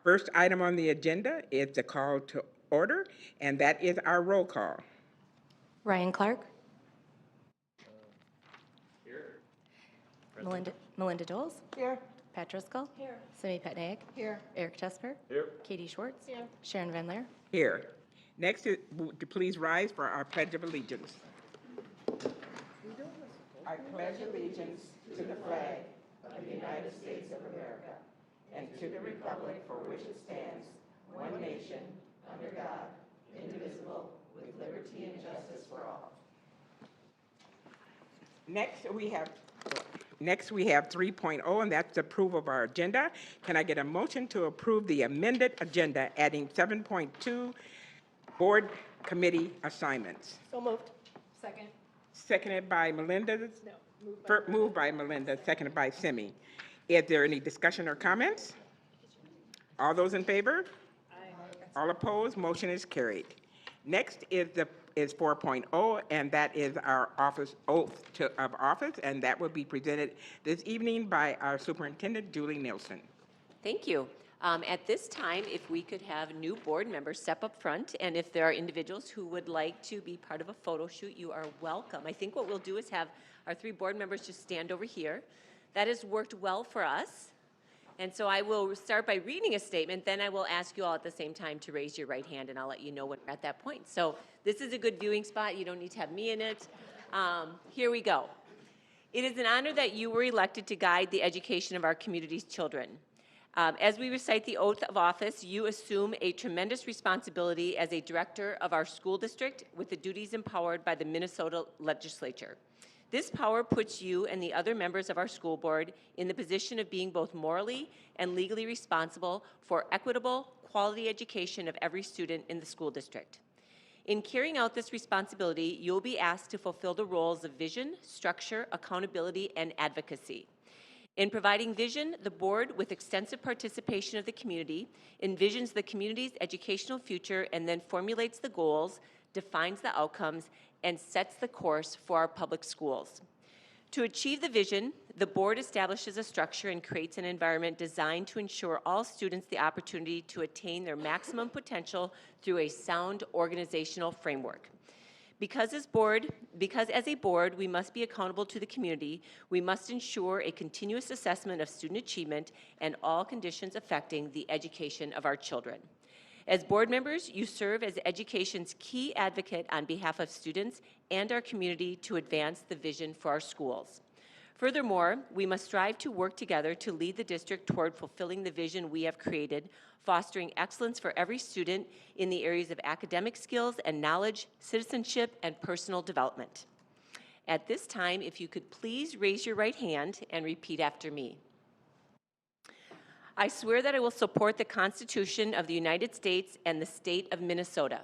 First item on the agenda is the call to order, and that is our roll call. Ryan Clark. Melinda Doles. Here. Pat Driscoll. Here. Simi Petnaik. Here. Eric Tesper. Here. Katie Schwartz. Here. Sharon Van Leer. Here. Next, to please rise for our Pledge of Allegiance. I pledge allegiance to the flag of the United States of America and to the republic for which it stands, one nation, under God, indivisible, with liberty and justice for all. Next, we have 3.0, and that's the approval of our agenda. Can I get a motion to approve the amended agenda, adding 7.2 board committee assignments? So moved. Second. Seconded by Melinda. No. Moved by Melinda, seconded by Simi. Is there any discussion or comments? All those in favor? Aye. All opposed? Motion is carried. Next is 4.0, and that is our oath of office, and that will be presented this evening by our Superintendent, Julie Nielsen. Thank you. At this time, if we could have new board members step up front, and if there are individuals who would like to be part of a photo shoot, you are welcome. I think what we'll do is have our 3 board members just stand over here. That has worked well for us. And so I will start by reading a statement, then I will ask you all at the same time to raise your right hand, and I'll let you know when we're at that point. So this is a good viewing spot. You don't need to have me in it. Here we go. It is an honor that you were elected to guide the education of our community's children. As we recite the oath of office, you assume a tremendous responsibility as a director of our school district with the duties empowered by the Minnesota legislature. This power puts you and the other members of our school board in the position of being both morally and legally responsible for equitable, quality education of every student in the school district. In carrying out this responsibility, you'll be asked to fulfill the roles of vision, structure, accountability, and advocacy. In providing vision, the board, with extensive participation of the community, envisions the community's educational future and then formulates the goals, defines the outcomes, and sets the course for our public schools. To achieve the vision, the board establishes a structure and creates an environment designed to ensure all students the opportunity to attain their maximum potential through a sound organizational framework. Because as a board, we must be accountable to the community, we must ensure a continuous assessment of student achievement and all conditions affecting the education of our children. As board members, you serve as education's key advocate on behalf of students and our community to advance the vision for our schools. Furthermore, we must strive to work together to lead the district toward fulfilling the vision we have created, fostering excellence for every student in the areas of academic skills and knowledge, citizenship, and personal development. At this time, if you could please raise your right hand and repeat after me. I swear that I will support the Constitution of the United States and the state of Minnesota.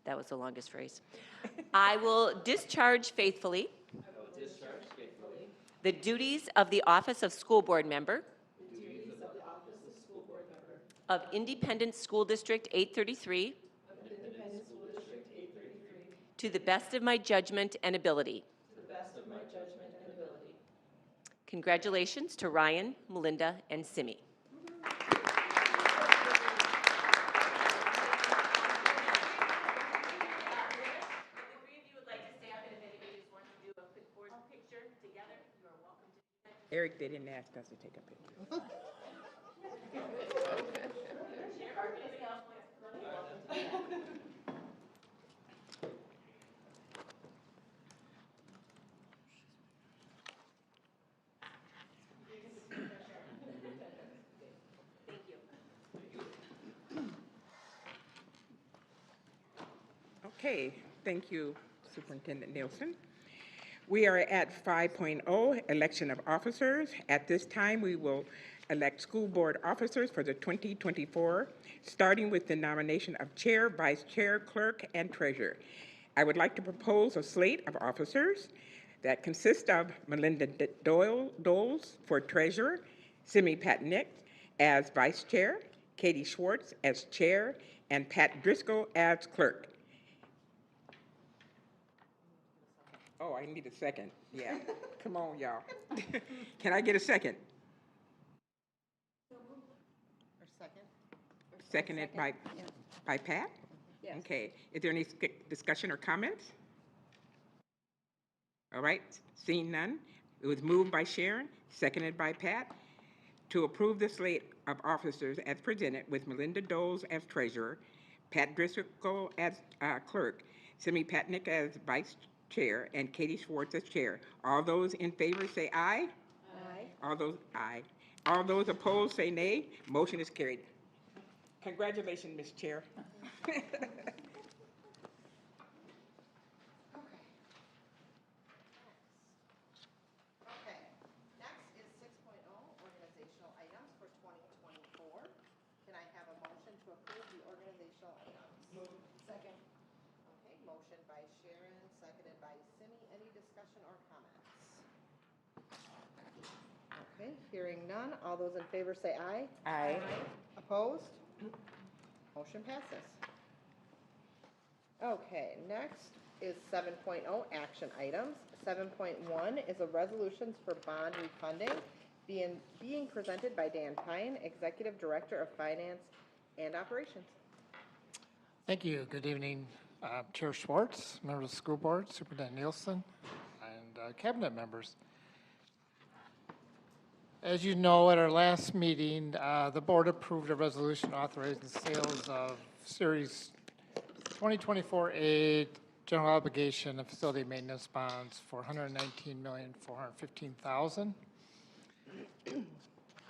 That was the longest phrase. I will discharge faithfully the duties of the office of school board member of Independent School District 833 to the best of my judgment and ability. Congratulations to Ryan, Melinda, and Simi. Eric, they didn't ask us to take a picture. Okay, thank you, Superintendent Nielsen. We are at 5.0, election of officers. At this time, we will elect school board officers for the 2024, starting with the nomination of chair, vice chair, clerk, and treasurer. I would like to propose a slate of officers that consists of Melinda Doles for treasurer, Simi Petnaik as vice chair, Katie Schwartz as chair, and Pat Driscoll as clerk. Oh, I need a second. Yeah. Come on, y'all. Can I get a second? Or second? Seconded by Pat? Yes. Okay. Is there any discussion or comments? All right. Seeing none. It was moved by Sharon, seconded by Pat, to approve the slate of officers as presented with Melinda Doles as treasurer, Pat Driscoll as clerk, Simi Patnick as vice chair, and Katie Schwartz as chair. All those in favor say aye. Aye. All those opposed say nay. Motion is carried. Congratulations, Ms. Chair. Okay, next is 6.0, organizational items for 2024. Can I have a motion to approve the organizational items? Second. Okay, motion by Sharon, seconded by Simi. Any discussion or comments? Okay, hearing none. All those in favor say aye. Aye. Opposed? Motion passes. Okay, next is 7.0, action items. 7.1 is a resolutions for bond refunding being presented by Dan Pine, Executive Director of Finance and Operations. Thank you. Good evening, Chair Schwartz, members of the school board, Superintendent Nielsen, and cabinet members. As you know, at our last meeting, the board approved a resolution authorizing the sales of Series 2024A general obligation and facility maintenance bonds for $119,415,000.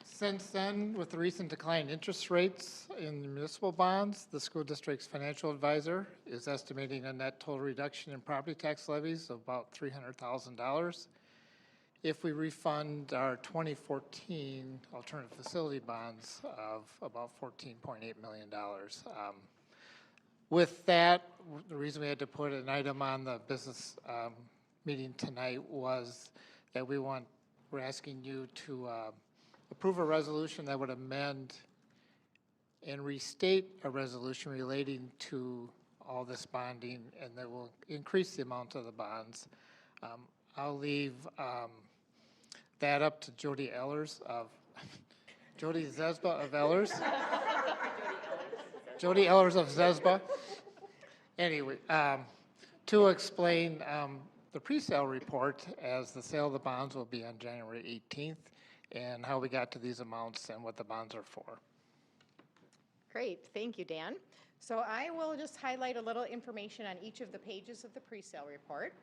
Since then, with the recent decline in interest rates in municipal bonds, the school district's financial advisor is estimating a net total reduction in property tax levies of about $300,000 if we refund our 2014 alternative facility bonds of about $14.8 million. With that, the reason we had to put an item on the business meeting tonight was that we're asking you to approve a resolution that would amend and restate a resolution relating to all this bonding, and that will increase the amount of the bonds. I'll leave that up to Jody Zesba of Ellers. Jody Ellers of Zesba. Anyway, to explain the pre-sale report, as the sale of the bonds will be on January 18th, and how we got to these amounts and what the bonds are for. Great, thank you, Dan. So I will just highlight a little information on each of the pages of the pre-sale report.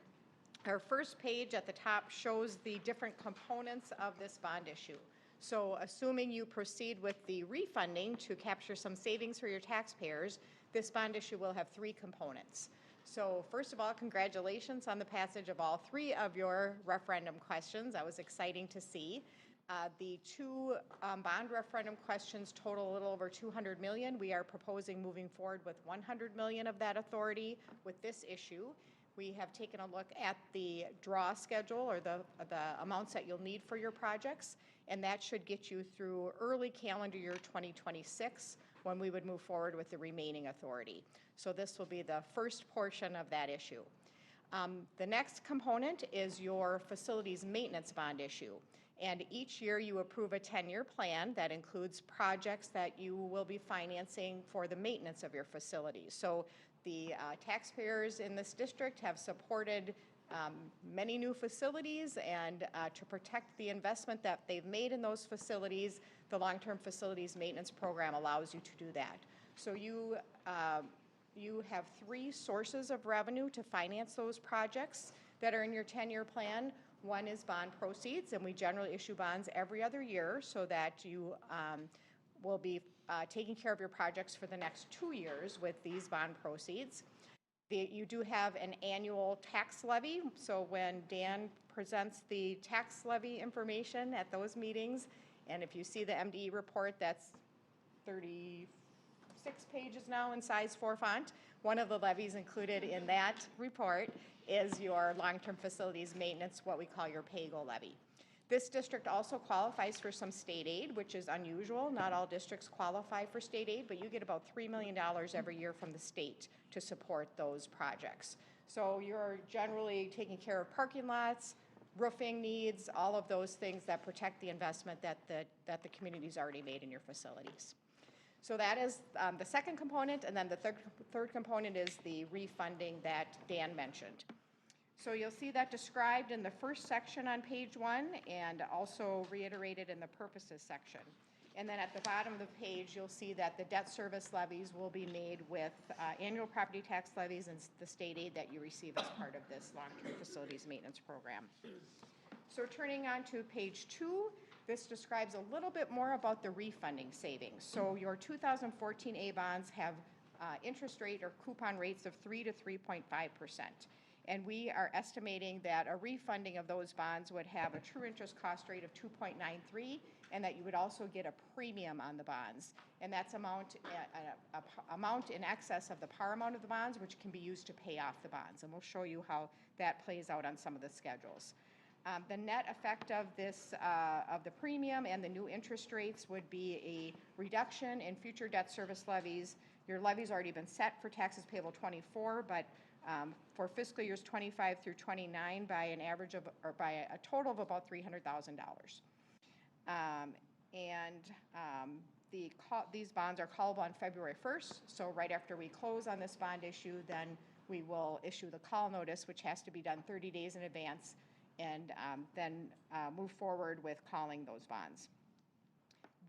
Our first page at the top shows the different components of this bond issue. So assuming you proceed with the refunding to capture some savings for your taxpayers, this bond issue will have three components. So first of all, congratulations on the passage of all three of your referendum questions. That was exciting to see. The two bond referendum questions total a little over $200 million. We are proposing moving forward with $100 million of that authority with this issue. We have taken a look at the draw schedule, or the amounts that you'll need for your projects, and that should get you through early calendar year 2026 when we would move forward with the remaining authority. So this will be the first portion of that issue. The next component is your facilities maintenance bond issue. And each year you approve a 10-year plan that includes projects that you will be financing for the maintenance of your facilities. So the taxpayers in this district have supported many new facilities, and to protect the investment that they've made in those facilities, the long-term facilities maintenance program allows you to do that. So you have three sources of revenue to finance those projects that are in your 10-year plan. One is bond proceeds, and we generally issue bonds every other year so that you will be taking care of your projects for the next 2 years with these bond proceeds. You do have an annual tax levy, so when Dan presents the tax levy information at those meetings, and if you see the MDE report, that's 36 pages now in size 4 font. One of the levies included in that report is your long-term facilities maintenance, what we call your PAYGO levy. This district also qualifies for some state aid, which is unusual. Not all districts qualify for state aid, but you get about $3 million every year from the state to support those projects. So you're generally taking care of parking lots, roofing needs, all of those things that protect the investment that the community's already made in your facilities. So that is the second component, and then the third component is the refunding that Dan mentioned. So you'll see that described in the first section on page 1 and also reiterated in the purposes section. And then at the bottom of the page, you'll see that the debt service levies will be made with annual property tax levies and the state aid that you receive as part of this long-term facilities maintenance program. So turning on to page 2, this describes a little bit more about the refunding savings. So your 2014 A bonds have interest rate or coupon rates of 3 to 3.5%. And we are estimating that a refunding of those bonds would have a true interest cost rate of 2.93, and that you would also get a premium on the bonds. And that's amount in excess of the par amount of the bonds, which can be used to pay off the bonds. And we'll show you how that plays out on some of the schedules. The net effect of this, of the premium and the new interest rates would be a reduction in future debt service levies. Your levy's already been set for taxes payable 24, but for fiscal years 25 through 29 by an average of, or by a total of about $300,000. These bonds are callable on February 1st, so right after we close on this bond issue, then we will issue the call notice, which has to be done 30 days in advance, and then move forward with calling those bonds.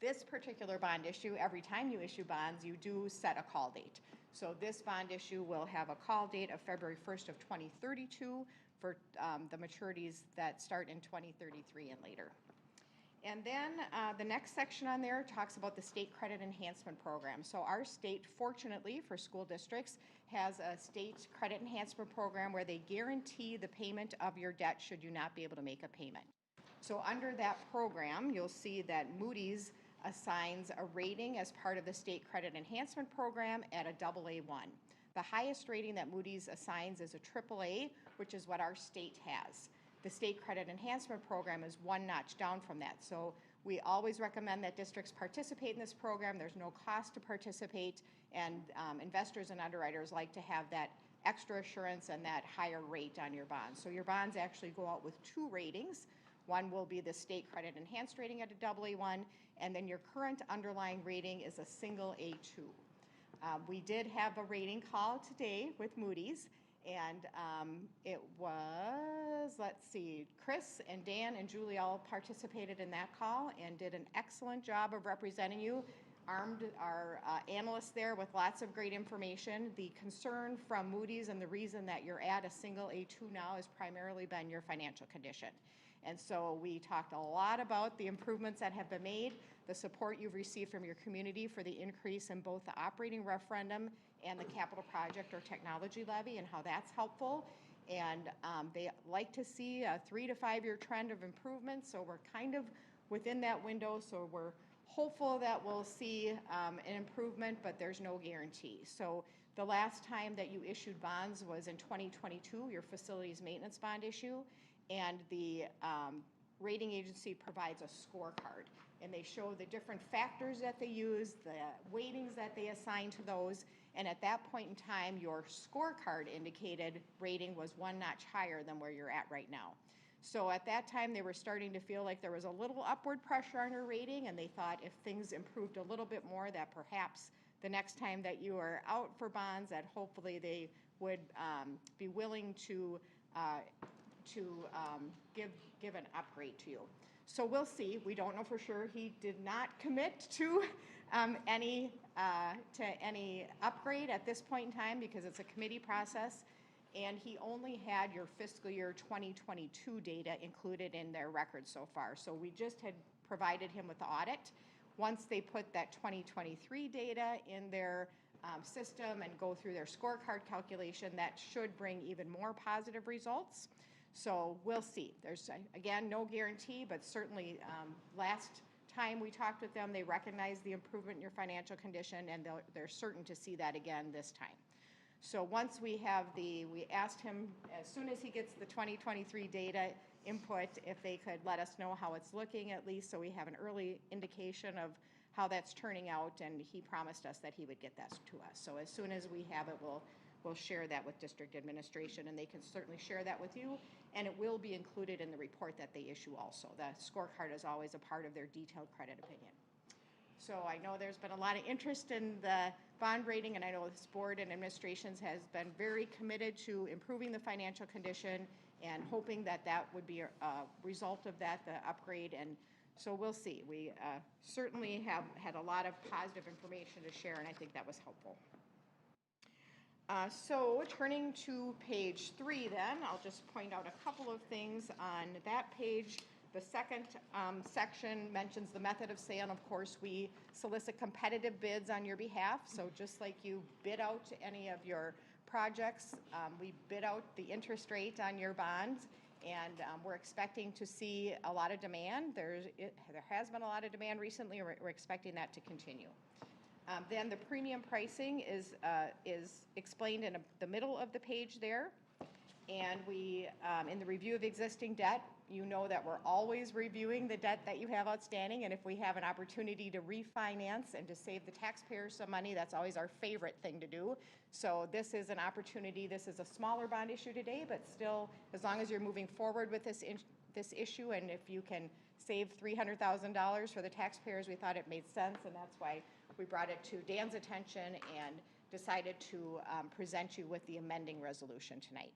This particular bond issue, every time you issue bonds, you do set a call date. So this bond issue will have a call date of February 1st of 2032 for the maturities that start in 2033 and later. And then the next section on there talks about the state credit enhancement program. So our state, fortunately for school districts, has a state credit enhancement program where they guarantee the payment of your debt should you not be able to make a payment. So under that program, you'll see that Moody's assigns a rating as part of the state credit enhancement program at a AA1. The highest rating that Moody's assigns is a AAA, which is what our state has. The state credit enhancement program is one notch down from that. So we always recommend that districts participate in this program. There's no cost to participate, and investors and underwriters like to have that extra assurance and that higher rate on your bonds. So your bonds actually go out with 2 ratings. One will be the state credit enhanced rating at a AA1, and then your current underlying rating is a single A2. We did have a rating call today with Moody's, and it was, let's see, Chris and Dan and Julie all participated in that call and did an excellent job of representing you, armed our analysts there with lots of great information. The concern from Moody's and the reason that you're at a single A2 now has primarily been your financial condition. And so we talked a lot about the improvements that have been made, the support you've received from your community for the increase in both the operating referendum and the capital project or technology levy and how that's helpful. And they like to see a 3 to 5 year trend of improvement. So we're kind of within that window. So we're hopeful that we'll see an improvement, but there's no guarantee. So the last time that you issued bonds was in 2022, your facilities maintenance bond issue. And the rating agency provides a scorecard, and they show the different factors that they use, the weightings that they assign to those, and at that point in time, your scorecard indicated rating was one notch higher than where you're at right now. So at that time, they were starting to feel like there was a little upward pressure on your rating, and they thought if things improved a little bit more, that perhaps the next time that you are out for bonds, that hopefully they would be willing to give an upgrade to you. So we'll see. We don't know for sure. He did not commit to any upgrade at this point in time because it's a committee process, and he only had your fiscal year 2022 data included in their records so far. So we just had provided him with the audit. Once they put that 2023 data in their system and go through their scorecard calculation, that should bring even more positive results. So we'll see. There's, again, no guarantee, but certainly last time we talked with them, they recognized the improvement in your financial condition, and they're certain to see that again this time. So once we have we asked him, as soon as he gets the 2023 data input, if they could let us know how it's looking at least, so we have an early indication of how that's turning out, and he promised us that he would get that to us. So as soon as we have it, we'll share that with district administration, and they can certainly share that with you, and it will be included in the report that they issue also. The scorecard is always a part of their detailed credit opinion. So I know there's been a lot of interest in the bond rating, and I know this board and administrations has been very committed to improving the financial condition and hoping that that would be a result of that, the upgrade. And so we'll see. We certainly have had a lot of positive information to share, and I think that was helpful. So turning to page 3 then, I'll just point out a couple of things on that page. The second section mentions the method of sale. Of course, we solicit competitive bids on your behalf. So just like you bid out any of your projects, we bid out the interest rate on your bonds, and we're expecting to see a lot of demand. There has been a lot of demand recently, and we're expecting that to continue. Then the premium pricing is explained in the middle of the page there. And we, in the review of existing debt, you know that we're always reviewing the debt that you have outstanding, and if we have an opportunity to refinance and to save the taxpayers some money, that's always our favorite thing to do. So this is an opportunity. This is a smaller bond issue today, but still, as long as you're moving forward with this issue, and if you can save $300,000 for the taxpayers, we thought it made sense, and that's why we brought it to Dan's attention and decided to present you with the amending resolution tonight.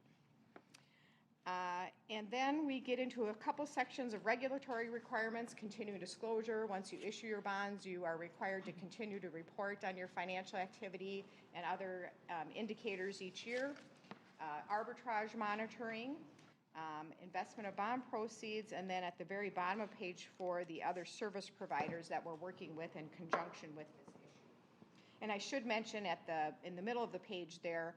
And then we get into a couple sections of regulatory requirements, continuing disclosure. Once you issue your bonds, you are required to continue to report on your financial activity and other indicators each year. Arbitrage monitoring, investment of bond proceeds, and then at the very bottom of page 4, the other service providers that we're working with in conjunction with this issue. And I should mention in the middle of the page there,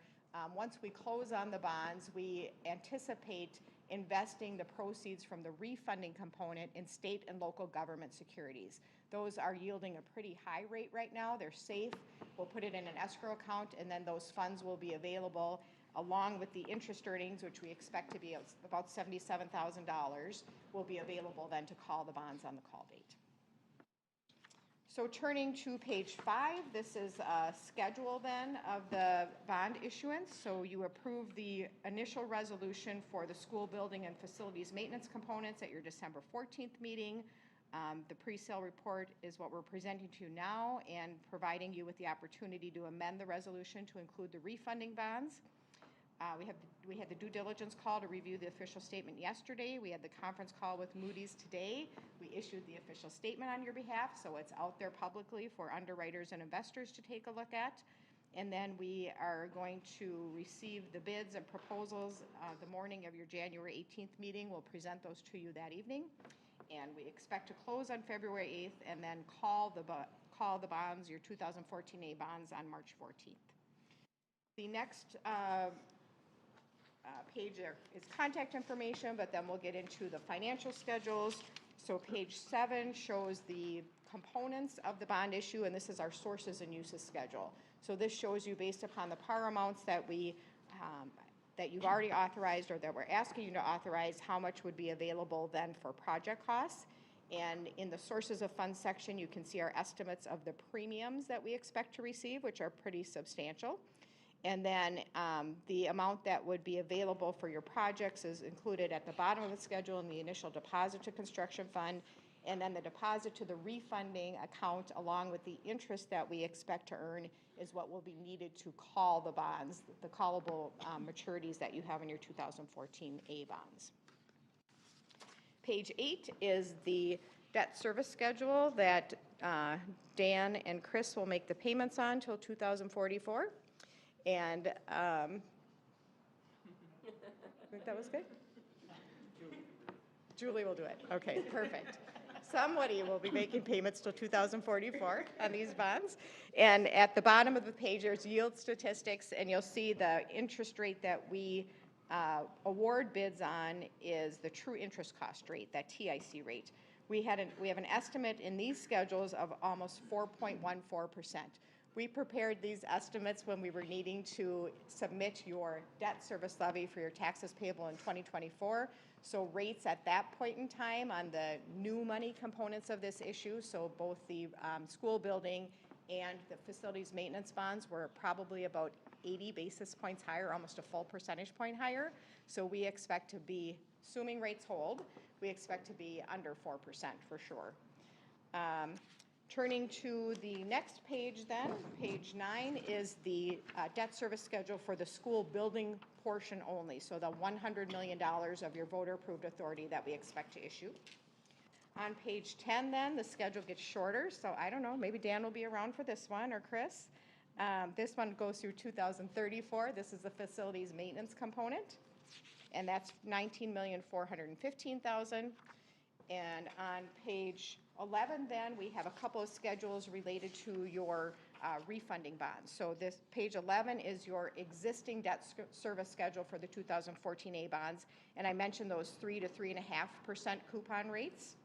once we close on the bonds, we anticipate investing the proceeds from the refunding component in state and local government securities. Those are yielding a pretty high rate right now. They're safe. We'll put it in an escrow account, and then those funds will be available along with the interest earnings, which we expect to be about $77,000, will be available then to call the bonds on the call date. So turning to page 5, this is a schedule then of the bond issuance. So you approve the initial resolution for the school building and facilities maintenance components at your December 14th meeting. The pre-sale report is what we're presenting to you now and providing you with the opportunity to amend the resolution to include the refunding bonds. We had the due diligence call to review the official statement yesterday. We had the conference call with Moody's today. We issued the official statement on your behalf, so it's out there publicly for underwriters and investors to take a look at. And then we are going to receive the bids and proposals the morning of your January 18th meeting. We'll present those to you that evening. And we expect to close on February 8th and then call the bonds, your 2014A bonds, on March 14th. The next page there is contact information, but then we'll get into the financial schedules. So page 7 shows the components of the bond issue, and this is our sources and uses schedule. So this shows you, based upon the par amounts that that you've already authorized or that we're asking you to authorize, how much would be available then for project costs. And in the sources of funds section, you can see our estimates of the premiums that we expect to receive, which are pretty substantial. And then the amount that would be available for your projects is included at the bottom of the schedule in the initial deposit to construction fund, and then the deposit to the refunding account along with the interest that we expect to earn is what will be needed to call the bonds, the callable maturities that you have in your 2014A bonds. Page 8 is the debt service schedule that Dan and Chris will make the payments on till 2044. And I think that was good. Julie will do it. Okay, perfect. Somebody will be making payments till 2044 on these bonds. And at the bottom of the page, there's yield statistics, and you'll see the interest rate that we award bids on is the true interest cost rate, that TIC rate. We have an estimate in these schedules of almost 4.14%. We prepared these estimates when we were needing to submit your debt service levy for your taxes payable in 2024. So rates at that point in time on the new money components of this issue, so both the school building and the facilities maintenance bonds were probably about 80 basis points higher, almost a full percentage point higher. So we expect to be, assuming rates hold, we expect to be under 4% for sure. Turning to the next page then, page 9 is the debt service schedule for the school building portion only. So the $100 million of your voter approved authority that we expect to issue. On page 10 then, the schedule gets shorter, so I don't know, maybe Dan will be around for this one, or Chris. This one goes through 2034. This is the facilities maintenance component, and that's $19,415,000. And on page 11 then, we have a couple of schedules related to your refunding bonds. So this page 11 is your existing debt service schedule for the 2014A bonds, and I mentioned those 3 to 3.5% coupon rates.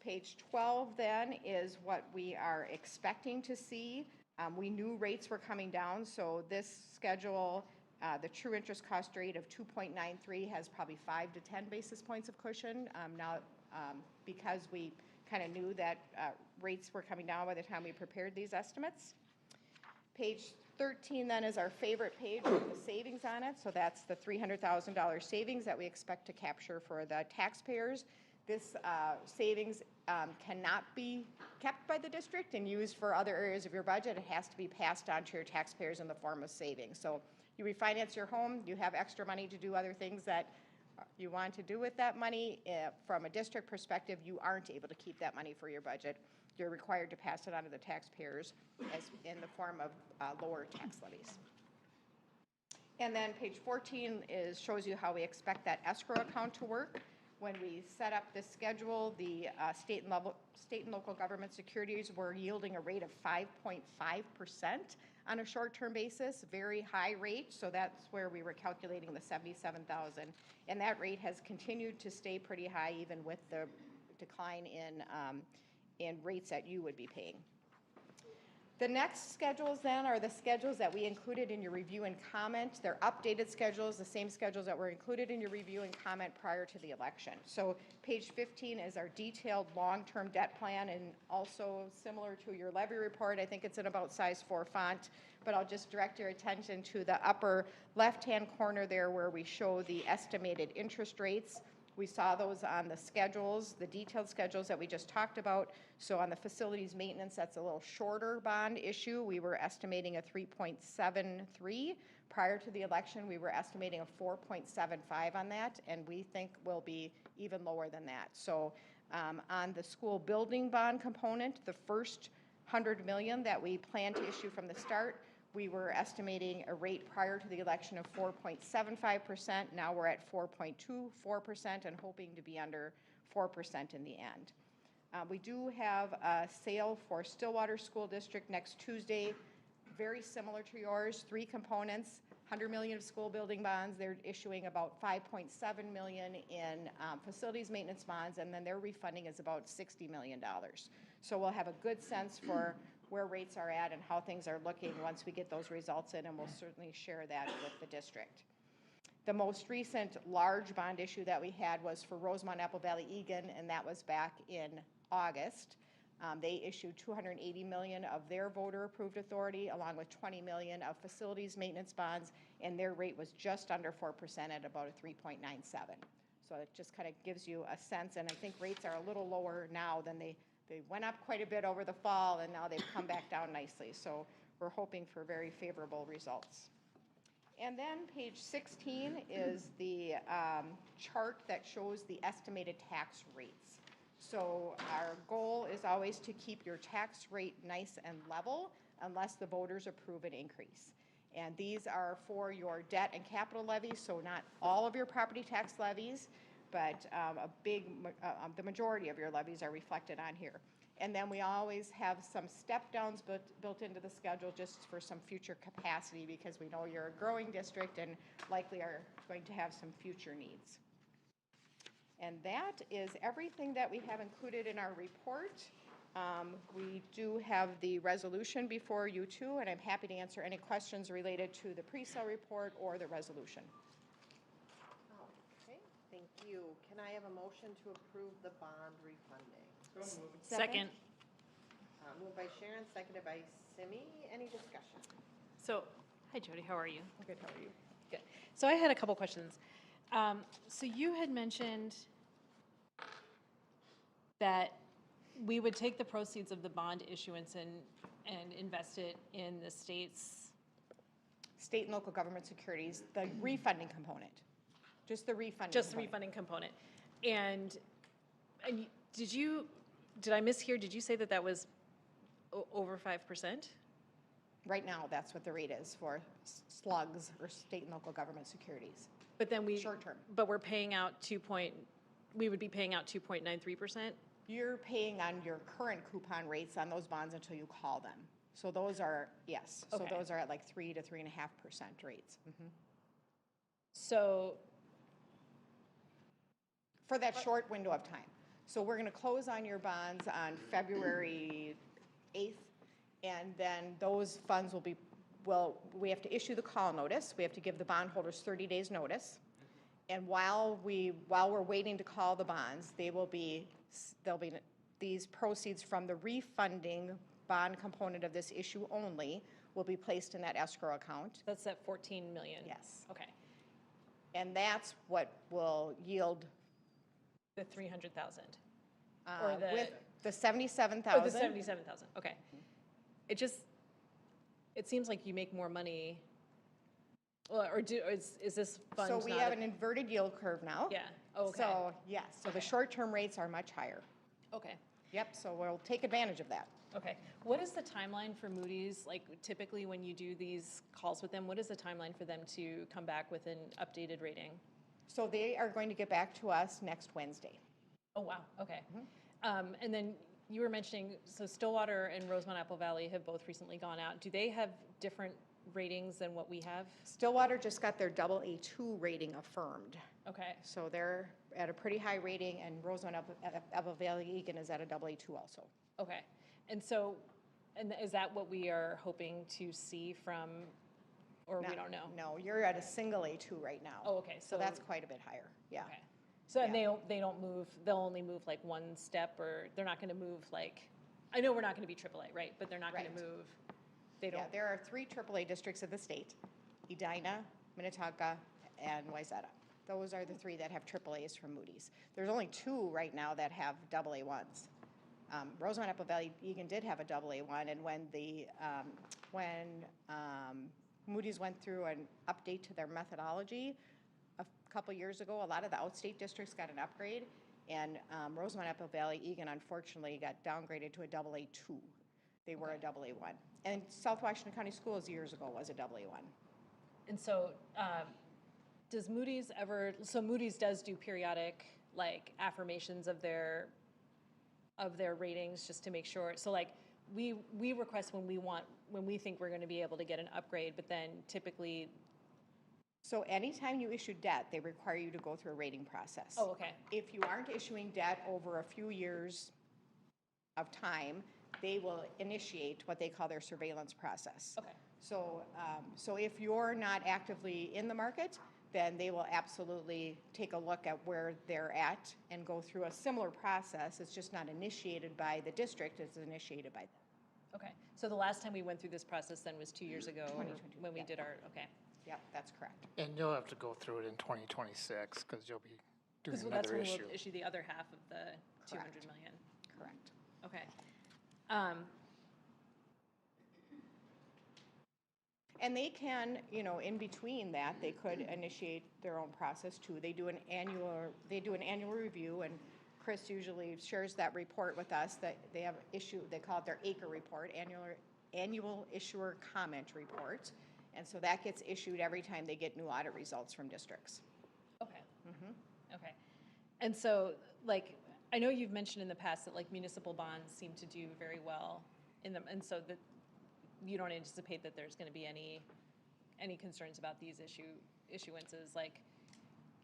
Page 12 then is what we are expecting to see. We knew rates were coming down, so this schedule, the true interest cost rate of 2.93 has probably 5 to 10 basis points of cushion. Now, because we kind of knew that rates were coming down by the time we prepared these estimates. Page 13 then is our favorite page with the savings on it. So that's the $300,000 savings that we expect to capture for the taxpayers. This savings cannot be kept by the district and used for other areas of your budget. It has to be passed on to your taxpayers in the form of savings. So you refinance your home, you have extra money to do other things that you want to do with that money. From a district perspective, you aren't able to keep that money for your budget. You're required to pass it on to the taxpayers as in the form of lower tax levies. And then page 14 shows you how we expect that escrow account to work. When we set up this schedule, the state and local government securities were yielding a rate of 5.5% on a short-term basis, very high rate. So that's where we were calculating the $77,000, and that rate has continued to stay pretty high even with the decline in rates that you would be paying. The next schedules then are the schedules that we included in your review and comment. They're updated schedules, the same schedules that were included in your review and comment prior to the election. So page 15 is our detailed long-term debt plan, and also similar to your levy report. I think it's in about size 4 font, but I'll just direct your attention to the upper left-hand corner there where we show the estimated interest rates. We saw those on the schedules, the detailed schedules that we just talked about. So on the facilities maintenance, that's a little shorter bond issue. We were estimating a 3.73. Prior to the election, we were estimating a 4.75 on that, and we think we'll be even lower than that. So on the school building bond component, the first $100 million that we plan to issue from the start, we were estimating a rate prior to the election of 4.75%. Now we're at 4.24% and hoping to be under 4% in the end. We do have a sale for Stillwater School District next Tuesday, very similar to yours, 3 components, $100 million of school building bonds. They're issuing about $5.7 million in facilities maintenance bonds, and then their refunding is about $60 million. So we'll have a good sense for where rates are at and how things are looking once we get those results in, and we'll certainly share that with the district. The most recent large bond issue that we had was for Rosemont, Apple Valley, Egan, and that was back in August. They issued $280 million of their voter-approved authority, along with $20 million of facilities maintenance bonds, and their rate was just under 4% at about a 3.97. So it just kind of gives you a sense, and I think rates are a little lower now than they went up quite a bit over the fall, and now they've come back down nicely. So we're hoping for very favorable results. And then page 16 is the chart that shows the estimated tax rates. So our goal is always to keep your tax rate nice and level unless the voters approve an increase. And these are for your debt and capital levies, so not all of your property tax levies, but the majority of your levies are reflected on here. And then we always have some step downs built into the schedule just for some future capacity, because we know you're a growing district and likely are going to have some future needs. And that is everything that we have included in our report. We do have the resolution before you too, and I'm happy to answer any questions related to the pre-sale report or the resolution. Thank you. Can I have a motion to approve the bond refunding? Second. Moved by Sharon, seconded by Simi. Any discussion? So, hi Jody, how are you? Good, how are you? Good. So I had a couple questions. So you had mentioned that we would take the proceeds of the bond issuance and invest it in the state's, State and local government securities, the refunding component, just the refunding. just the component. refunding component. And did I mishear, did you say that that was over 5%? Right now, that's what the rate is for slugs or state and local government securities. But then Short term. But we're paying out we would be paying out 2.93%? You're paying on your current coupon rates on those bonds until you call them. So those are, yes, so Okay. those are at like 3 to 3.5% rates. So, For that short window of time. So we're going to close on your bonds on February 8th, and then those funds will be, we have to issue the call notice. We have to give the bondholders 30 days notice. And while we're waiting to call the bonds, there'll be these proceeds from the refunding bond component of this issue only will be placed in that escrow account. that's at 14 million? Yes. Okay. And that's what will yield The 300,000? Or with the Oh, 77,000. the 77,000, okay. It seems like you make more money, or is this fund So not? we have an inverted yield curve now. Yeah, oh, okay, So, yes, so the Okay. short-term rates are much higher. okay, Yep, so we'll take advantage of that. okay. What is the timeline for Moody's, like typically when you do these calls with them, what is the timeline for them to come back with an updated rating? So they are going to get back to us next Wednesday. Oh, wow, okay. And then you were mentioning, so Stillwater and Rosemont Apple Valley have both recently gone out. Do they have different ratings than what we have? Stillwater just got their AA2 rating affirmed. Okay, So they're at a pretty high rating, and Rosemont Apple Valley Egan is at a AA2 also. okay. And so, and is that what we are hoping to see from, or we don't know? No, you're at a single A2 right now. Oh, okay, So that's quite a bit higher, yeah. Okay. So and Yeah. they don't move, they'll only move like one step, or they're not gonna move like, I know we're not gonna be AAA, right? But they're not gonna Right. move, they Yeah, don't, there are 3 AAA districts in the state, Edina, Minnetonka, and Wayzata. Those are the 3 that have AAAs from Moody's. There's only 2 right now that have AA1s. Rosemont Apple Valley Egan did have a AA1, and when Moody's went through an update to their methodology a couple years ago, a lot of the outstate districts got an upgrade, and Rosemont Apple Valley Egan unfortunately got downgraded to a AA2. They were a AA1. And South Washington County Schools years ago was a AA1. and so, does Moody's ever, so Moody's does do periodic, like, affirmations of their ratings, just to make sure, so like, we request when we think we're gonna be able to get an upgrade, but then typically, So anytime you issue debt, they require you to go through a rating process. oh, okay, If you aren't issuing debt over a few years of time, they will initiate what they call their surveillance process. okay, So, so if you're not actively in the market, then they will absolutely take a look at where they're at and go through a similar process. It's just not initiated by the district, it's initiated by them. okay. So the last time we went through this process then was 2 years ago, 2022, when we yeah. did our, okay. Yep, that's correct. And you'll have to go through it in 2026, because you'll be doing Because that's another when issue. we'll issue the other half of the 200 Correct. million. Correct. Okay. And they can, in between that, they could initiate their own process too. They do an annual review, and Chris usually shares that report with us, that they have they call it their ACRE report, annual issuer comment report. And so that gets issued every time they get new audit results from districts. Okay. Okay. And so, like, I know you've mentioned in the past that like municipal bonds seem to do very well in them, and so that you don't anticipate that there's going to be any concerns about these issuances, like,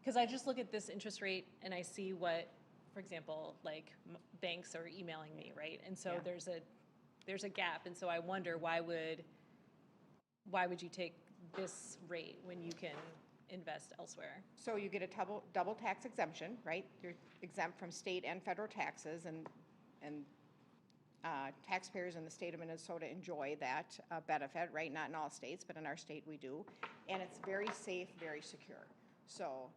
because I just look at this interest rate and I see what, for example, like banks are emailing me, right? And so Yeah. there's a gap, and so I wonder why would you take this rate when you can invest elsewhere? So you get a double tax exemption, right? You're exempt from state and federal taxes, and taxpayers in the state of Minnesota enjoy that benefit, right? Not in all states, but in our state we do. And it's very safe, very secure. So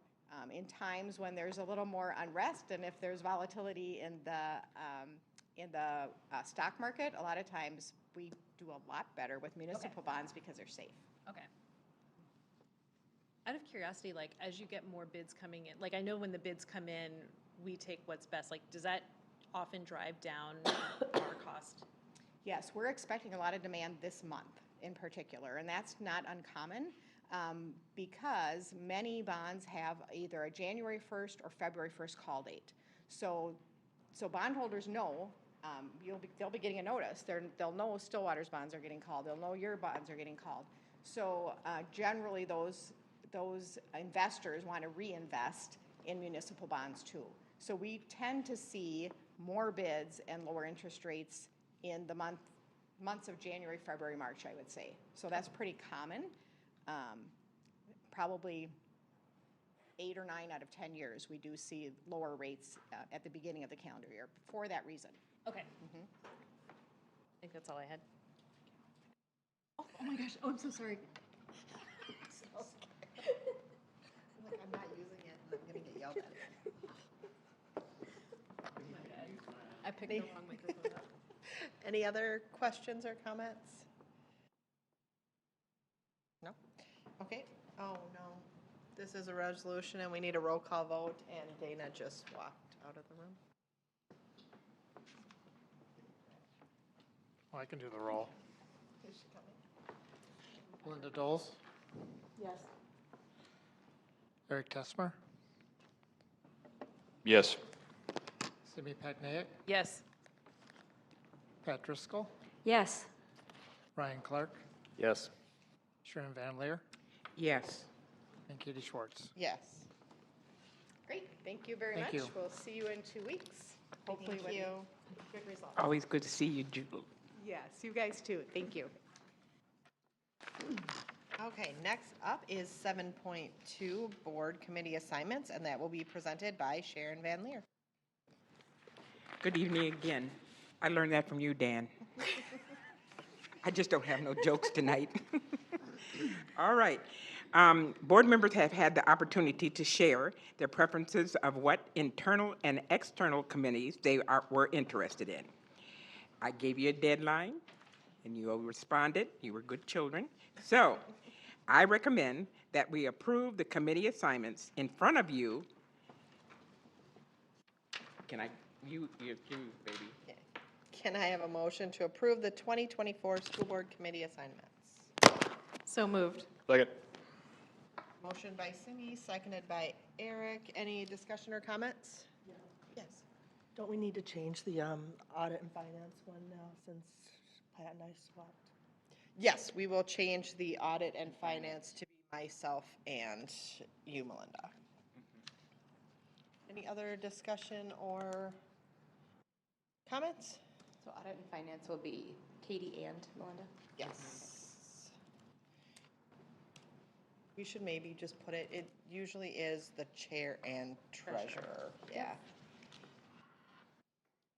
in times when there's a little more unrest and if there's volatility in the stock market, a lot of times we do a lot better with municipal bonds because they're safe. Okay. Out of curiosity, like, as you get more bids coming in, like, I know when the bids come in, we take what's best. Like, does that often drive down our cost? Yes, we're expecting a lot of demand this month in particular, and that's not uncommon because many bonds have either a January 1st or February 1st call date. So bondholders know, they'll be getting a notice. They'll know Stillwater's bonds are getting called. They'll know your bonds are getting called. So generally, those investors want to reinvest in municipal bonds too. So we tend to see more bids and lower interest rates in the months of January, February, March, I would say. So that's pretty common. Probably 8 or 9 out of 10 years, we do see lower rates at the beginning of the calendar year for that reason. Okay. I think that's all I had. Oh my gosh, oh, I'm so sorry. I'm not using it, and I'm gonna get yelled at. I picked the wrong microphone up. Any other questions or comments? No? Okay. Oh, no. This is a resolution and we need a roll call vote, and Dana just walked out of the room. Well, I can do the roll. Is she coming? Linda Doles, Yes. Eric Tessmer, Yes. Simi Patnaik, Yes. Pat Driscoll, Yes. Ryan Clark, Yes. Sharon Van Leer, Yes. and Katie Schwartz. Yes. Great, thank you very much. Thank you. We'll see you in 2 weeks. Hopefully Thank with you. good results. Always good to see you, Julie. Yes, you guys too. Thank you. Okay, next up is 7.2 Board Committee Assignments, and that will be presented by Sharon Van Leer. Good evening again. I learned that from you, Dan. I just don't have no jokes tonight. All right. Board members have had the opportunity to share their preferences of what internal and external committees they were interested in. I gave you a deadline, and you all responded. You were good children. So I recommend that we approve the committee assignments in front of you. Can I, you choose, baby. Can I have a motion to approve the 2024 School Board Committee assignments? So moved. Second. Motion by Simi, seconded by Eric. Any discussion or comments? Yes. Don't we need to change the audit and finance one now since Pat and I swapped? Yes, we will change the audit and finance to be myself and you, Melinda. Any other discussion or comments? So audit and finance will be Katie and Melinda? Yes. We should maybe just put it, it usually is the chair and treasurer. Yeah.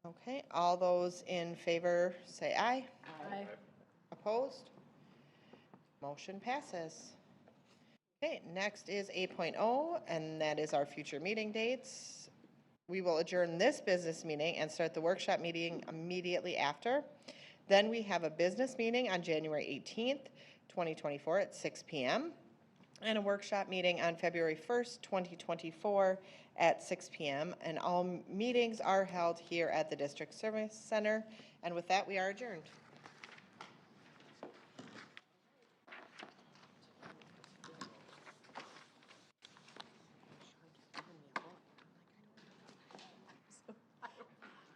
Okay, all those in favor say aye. Aye. Opposed? Motion passes. Okay, next is 8.0, and that is our future meeting dates. We will adjourn this business meeting and start the workshop meeting immediately after. Then we have a business meeting on January 18th, 2024 at 6 p.m. and a workshop meeting on February 1st, 2024 at 6 p.m. And all meetings are held here at the District Service Center. And with that, we are adjourned.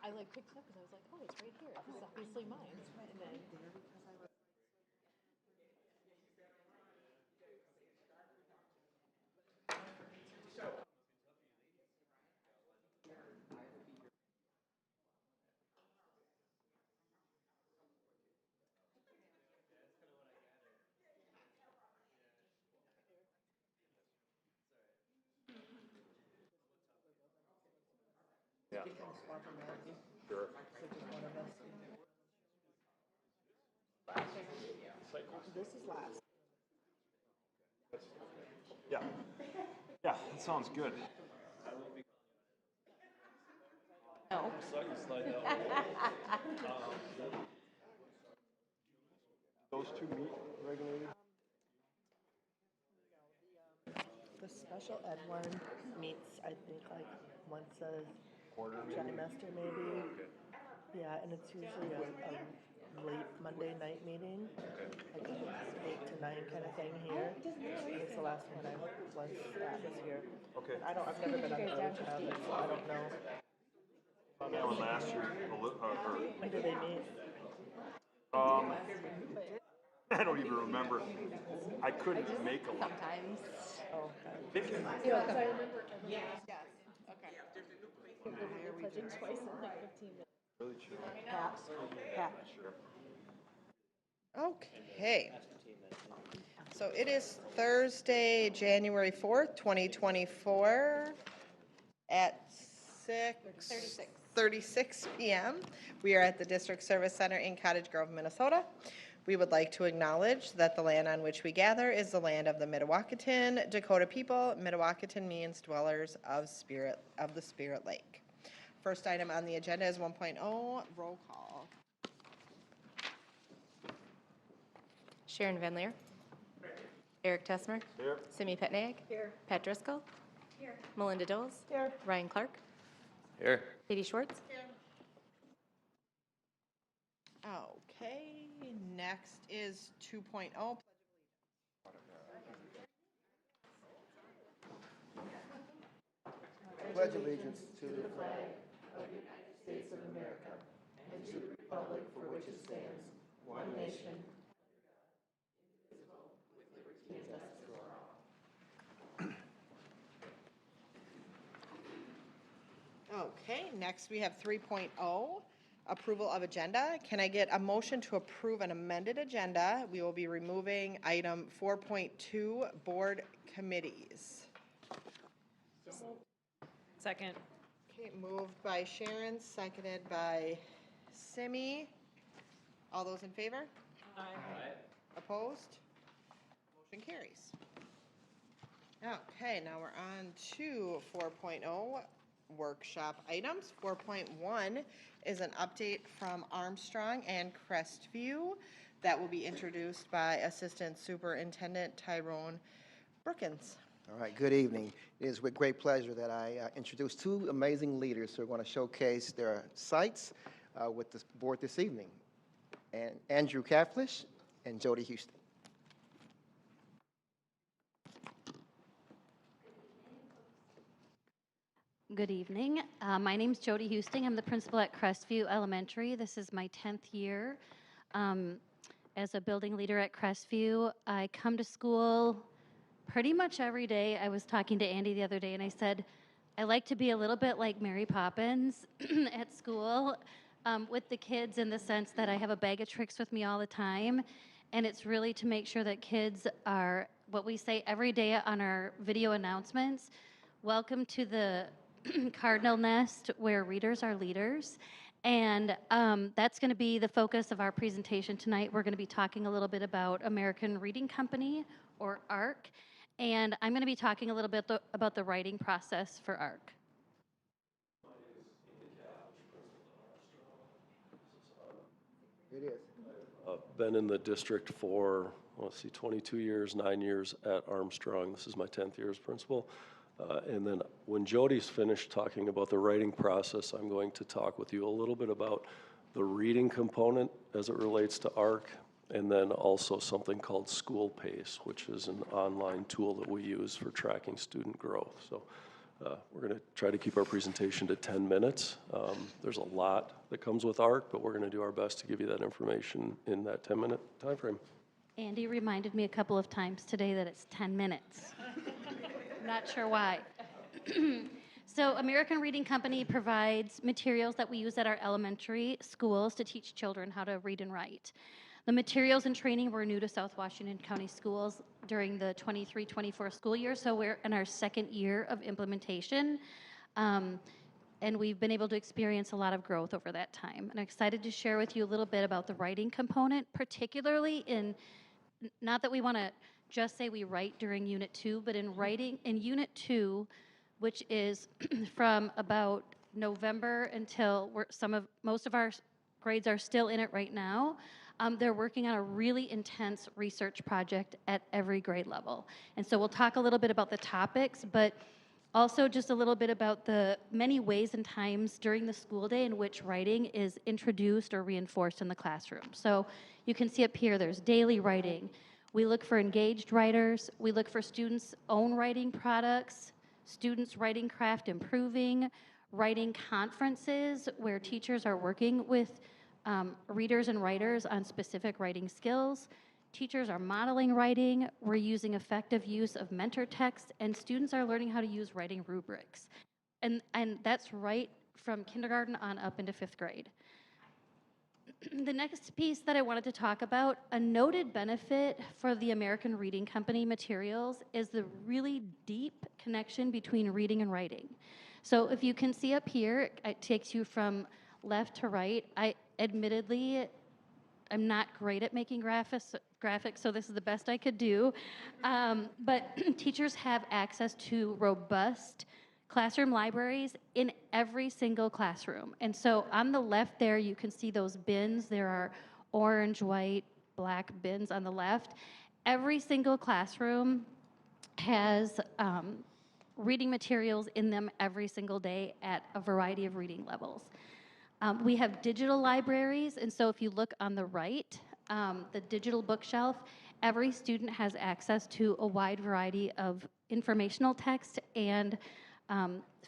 I like picked it up because I was like, oh, it's right here. This is obviously mine. And then Yeah. We can swap them out. Sure. So just one of us. This is last. Yeah. Yeah, that sounds good. No. Those two meet regularly? The special ed one meets, I think, like once a trimester maybe. Yeah, and it's usually a late Monday night meeting. Like it's 8 to 9 kind of thing here. And it's the last one I was at this year. Okay. And I've never been on the early childhood, so I don't know. On that one last year, When do they meet? I don't even remember. I couldn't make a lot. Sometimes. Oh, You're welcome. Really chill. Pat. Okay. So it is Thursday, January 4th, 2024 at 6:36 p.m. We are at the District Service Center in Cottage Grove, Minnesota. We would like to acknowledge that the land on which we gather is the land of the Mdewakanton Dakota people. Mdewakanton means dwellers of the Spirit Lake. First item on the agenda is 1.0, roll call. Sharon Van Leer. Eric Tessmer. Here. Simi Petnag. Here. Pat Driscoll. Here. Melinda Doles. Here. Ryan Clark. Here. Katie Schwartz. Okay, next is 2.0. Pledge allegiance to the flag of the United States of America and to the republic for which it stands, one nation, indivisible, with liberty and justice for all. Okay, next we have 3.0, approval of agenda. Can I get a motion to approve an amended agenda? We will be removing item 4.2, board committees. Second. Okay, moved by Sharon, seconded by Simi. All those in favor? Aye. Opposed? Motion carries. Okay, now we're on to 4.0 workshop items. 4.1 is an update from Armstrong and Crestview that will be introduced by Assistant Superintendent Tyrone Brookins. All right, good evening. It is with great pleasure that I introduce two amazing leaders who are going to showcase their sites with the board this evening, and Andrew Kaflish and Jody Houston. Good evening. My name's Jody Houston. I'm the principal at Crestview Elementary. This is my 10th year as a building leader at Crestview. I come to school pretty much every day. I was talking to Andy the other day and I said, I like to be a little bit like Mary Poppins at school with the kids, in the sense that I have a bag of tricks with me all the time. And it's really to make sure that kids are, what we say every day on our video announcements, welcome to the Cardinal Nest where readers are leaders. And that's going to be the focus of our presentation tonight. We're going to be talking a little bit about American Reading Company, or ARC. And I'm going to be talking a little bit about the writing process for ARC. It is. Been in the district for, 22 years, 9 years at Armstrong. This is my 10th year as principal. And then when Jody's finished talking about the writing process, I'm going to talk with you a little bit about the reading component as it relates to ARC, and then also something called School Pace, which is an online tool that we use for tracking student growth. So we're going to try to keep our presentation to 10 minutes. There's a lot that comes with ARC, but we're going to do our best to give you that information in that 10-minute time frame. Andy reminded me a couple of times today that it's 10 minutes. Not sure why. So American Reading Company provides materials that we use at our elementary schools to teach children how to read and write. The materials and training were new to South Washington County Schools during the 23-24 school year, so we're in our second year of implementation. and we've been able to experience a lot of growth over that time. And I'm excited to share with you a little bit about the writing component, particularly in, not that we want to just say we write during Unit 2, but in writing, in Unit 2, which is from about November until most of our grades are still in it right now. They're working on a really intense research project at every grade level. And so we'll talk a little bit about the topics, but also just a little bit about the many ways and times during the school day in which writing is introduced or reinforced in the classroom. So you can see up here, there's daily writing. We look for engaged writers. We look for students' own writing products, students' writing craft improving, writing conferences where teachers are working with readers and writers on specific writing skills. Teachers are modeling writing. We're using effective use of mentor text, and students are learning how to use writing rubrics. And that's right from kindergarten on up into 5th grade. The next piece that I wanted to talk about, a noted benefit for the American Reading Company materials is the really deep connection between reading and writing. So if you can see up here, it takes you from left to right. Admittedly, I'm not great at making graphics, so this is the best I could do. But teachers have access to robust classroom libraries in every single classroom. And so on the left there, you can see those bins. There are orange, white, black bins on the left. Every single classroom has reading materials in them every single day at a variety of reading levels. We have digital libraries, and so if you look on the right, the digital bookshelf, every student has access to a wide variety of informational text and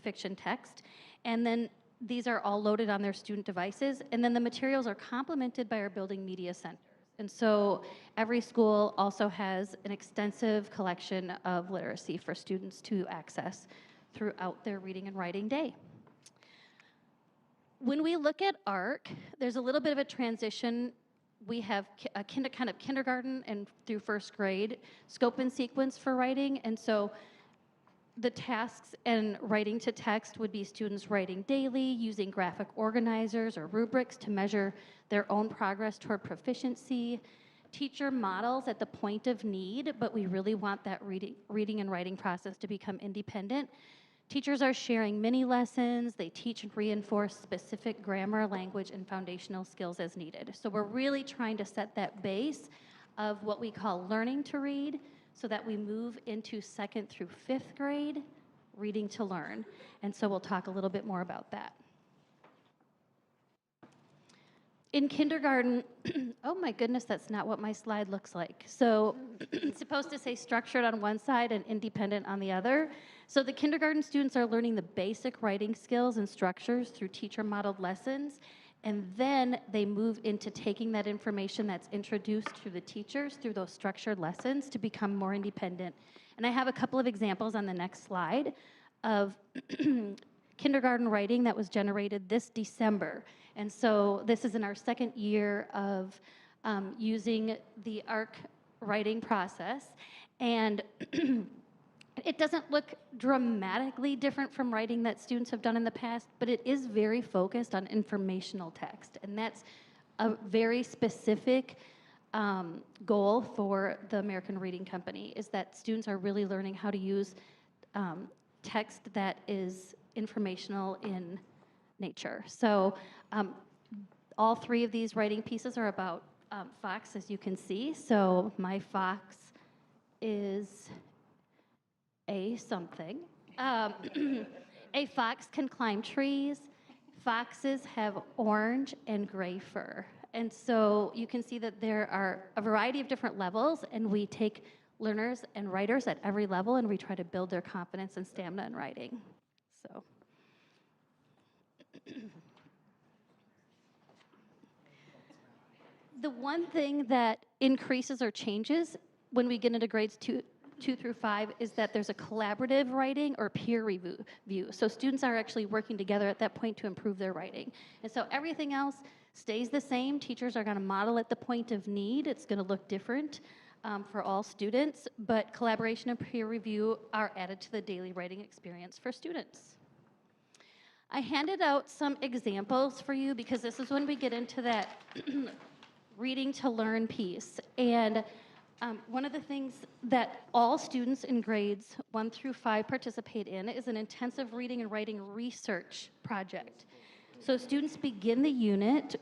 fiction text. And then these are all loaded on their student devices, and then the materials are complemented by our building media centers. And so every school also has an extensive collection of literacy for students to access throughout their reading and writing day. When we look at ARC, there's a little bit of a transition. We have a kind of kindergarten and through 1st grade scope and sequence for writing. And so the tasks and writing to text would be students writing daily, using graphic organizers or rubrics to measure their own progress toward proficiency. Teacher models at the point of need, but we really want that reading and writing process to become independent. Teachers are sharing mini lessons. They teach and reinforce specific grammar, language, and foundational skills as needed. So we're really trying to set that base of what we call learning to read so that we move into 2nd through 5th grade, reading to learn. And so we'll talk a little bit more about that. In kindergarten, oh my goodness, that's not what my slide looks like. So it's supposed to say structured on one side and independent on the other. So the kindergarten students are learning the basic writing skills and structures through teacher-modeled lessons, and then they move into taking that information that's introduced through the teachers through those structured lessons to become more independent. And I have a couple of examples on the next slide of kindergarten writing that was generated this December. And so this is in our 2nd year of using the ARC writing process. And it doesn't look dramatically different from writing that students have done in the past, but it is very focused on informational text. And that's a very specific goal for the American Reading Company, is that students are really learning how to use text that is informational in nature. So all 3 of these writing pieces are about fox, as you can see. So my fox is a something. A fox can climb trees. Foxes have orange and gray fur. And so you can see that there are a variety of different levels, and we take learners and writers at every level, and we try to build their confidence and stamina in writing. So. The one thing that increases or changes when we get into grades 2 through 5 is that there's a collaborative writing or peer review. So students are actually working together at that point to improve their writing. And so everything else stays the same. Teachers are going to model at the point of need. It's going to look different for all students, but collaboration and peer review are added to the daily writing experience for students. I handed out some examples for you because this is when we get into that reading to learn piece. And one of the things that all students in grades 1 through 5 participate in is an intensive reading and writing research project. So students begin the unit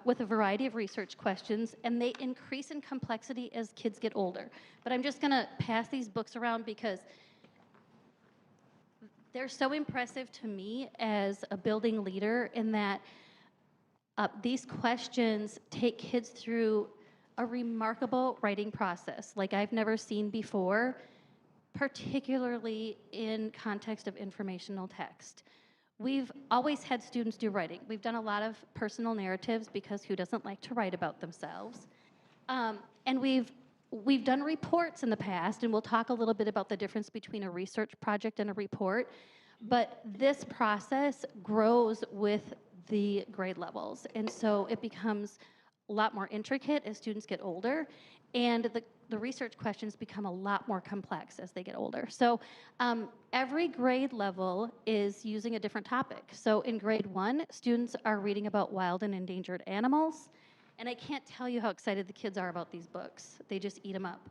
with a variety of research questions, and they increase in complexity as kids get older. But I'm just going to pass these books around because they're so impressive to me as a building leader in that these questions take kids through a remarkable writing process like I've never seen before, particularly in context of informational text. We've always had students do writing. We've done a lot of personal narratives because who doesn't like to write about themselves? And we've done reports in the past, and we'll talk a little bit about the difference between a research project and a report. But this process grows with the grade levels, and so it becomes a lot more intricate as students get older, and the research questions become a lot more complex as they get older. So every grade level is using a different topic. So in grade 1, students are reading about wild and endangered animals. And I can't tell you how excited the kids are about these books. They just eat them up.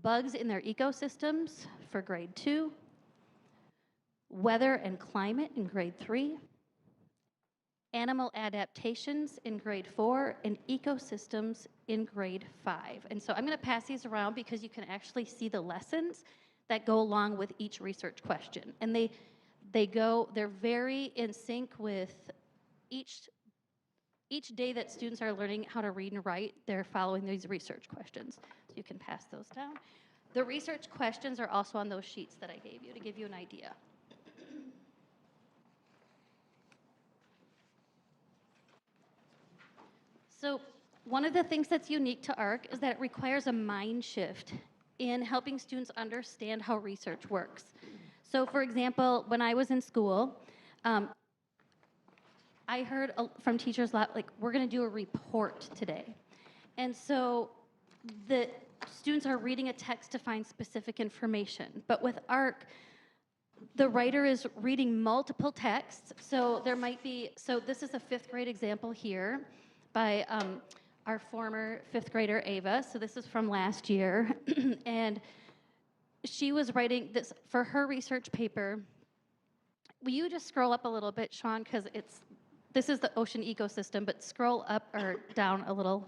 Bugs in their ecosystems for grade 2. Weather and climate in grade 3. Animal adaptations in grade 4, and ecosystems in grade 5. And so I'm going to pass these around because you can actually see the lessons that go along with each research question. And they're very in sync with each day that students are learning how to read and write, they're following these research questions. So you can pass those down. The research questions are also on those sheets that I gave you to give you an idea. So one of the things that's unique to ARC is that it requires a mind shift in helping students understand how research works. So for example, when I was in school, I heard from teachers a lot, like, we're going to do a report today. And so the students are reading a text to find specific information. But with ARC, the writer is reading multiple texts. So there might be, so this is a 5th grade example here by our former 5th grader, Ava. So this is from last year. And she was writing this for her research paper. Will you just scroll up a little bit, Sean, because this is the ocean ecosystem, but scroll up or down a little,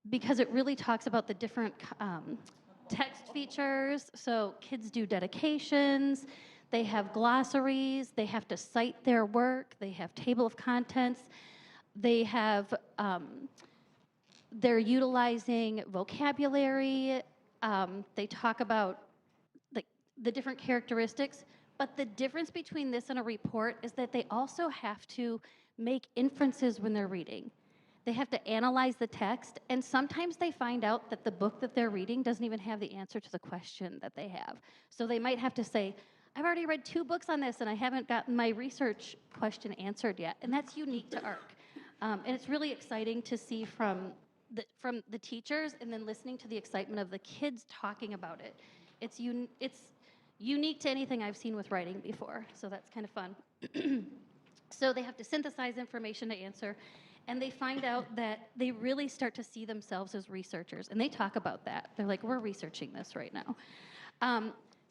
because it really talks about the different text features. So kids do dedications, they have glossaries, they have to cite their work, they have table of contents, they have, they're utilizing vocabulary, they talk about the different characteristics. But the difference between this and a report is that they also have to make inferences when they're reading. They have to analyze the text, and sometimes they find out that the book that they're reading doesn't even have the answer to the question that they have. So they might have to say, I've already read 2 books on this, and I haven't gotten my research question answered yet. And that's unique to ARC. And it's really exciting to see from the teachers, and then listening to the excitement of the kids talking about it. It's unique to anything I've seen with writing before, so that's kind of fun. So they have to synthesize information to answer, and they find out that they really start to see themselves as researchers, and they talk about that. They're like, we're researching this right now.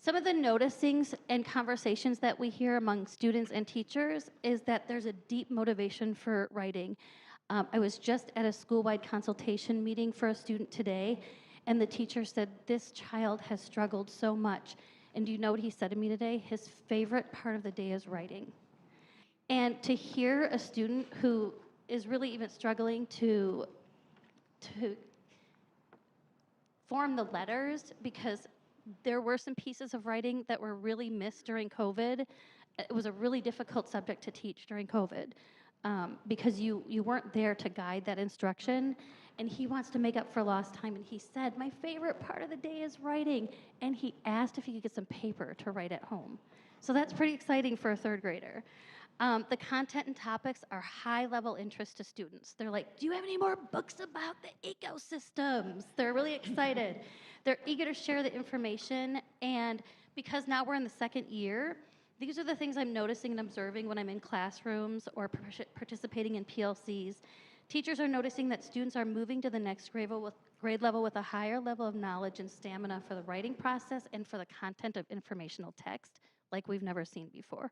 Some of the noticings and conversations that we hear among students and teachers is that there's a deep motivation for writing. I was just at a school-wide consultation meeting for a student today, and the teacher said, this child has struggled so much. And do you know what he said to me today? His favorite part of the day is writing. And to hear a student who is really even struggling to form the letters, because there were some pieces of writing that were really missed during COVID. It was a really difficult subject to teach during COVID because you weren't there to guide that instruction. And he wants to make up for lost time. And he said, my favorite part of the day is writing. And he asked if he could get some paper to write at home. So that's pretty exciting for a 3rd grader. The content and topics are high-level interest to students. They're like, do you have any more books about the ecosystems? They're really excited. They're eager to share the information. And because now we're in the 2nd year, These are the things I'm noticing and observing when I'm in classrooms or participating in PLCs. Teachers are noticing that students are moving to the next grade level with a higher level of knowledge and stamina for the writing process and for the content of informational text like we've never seen before.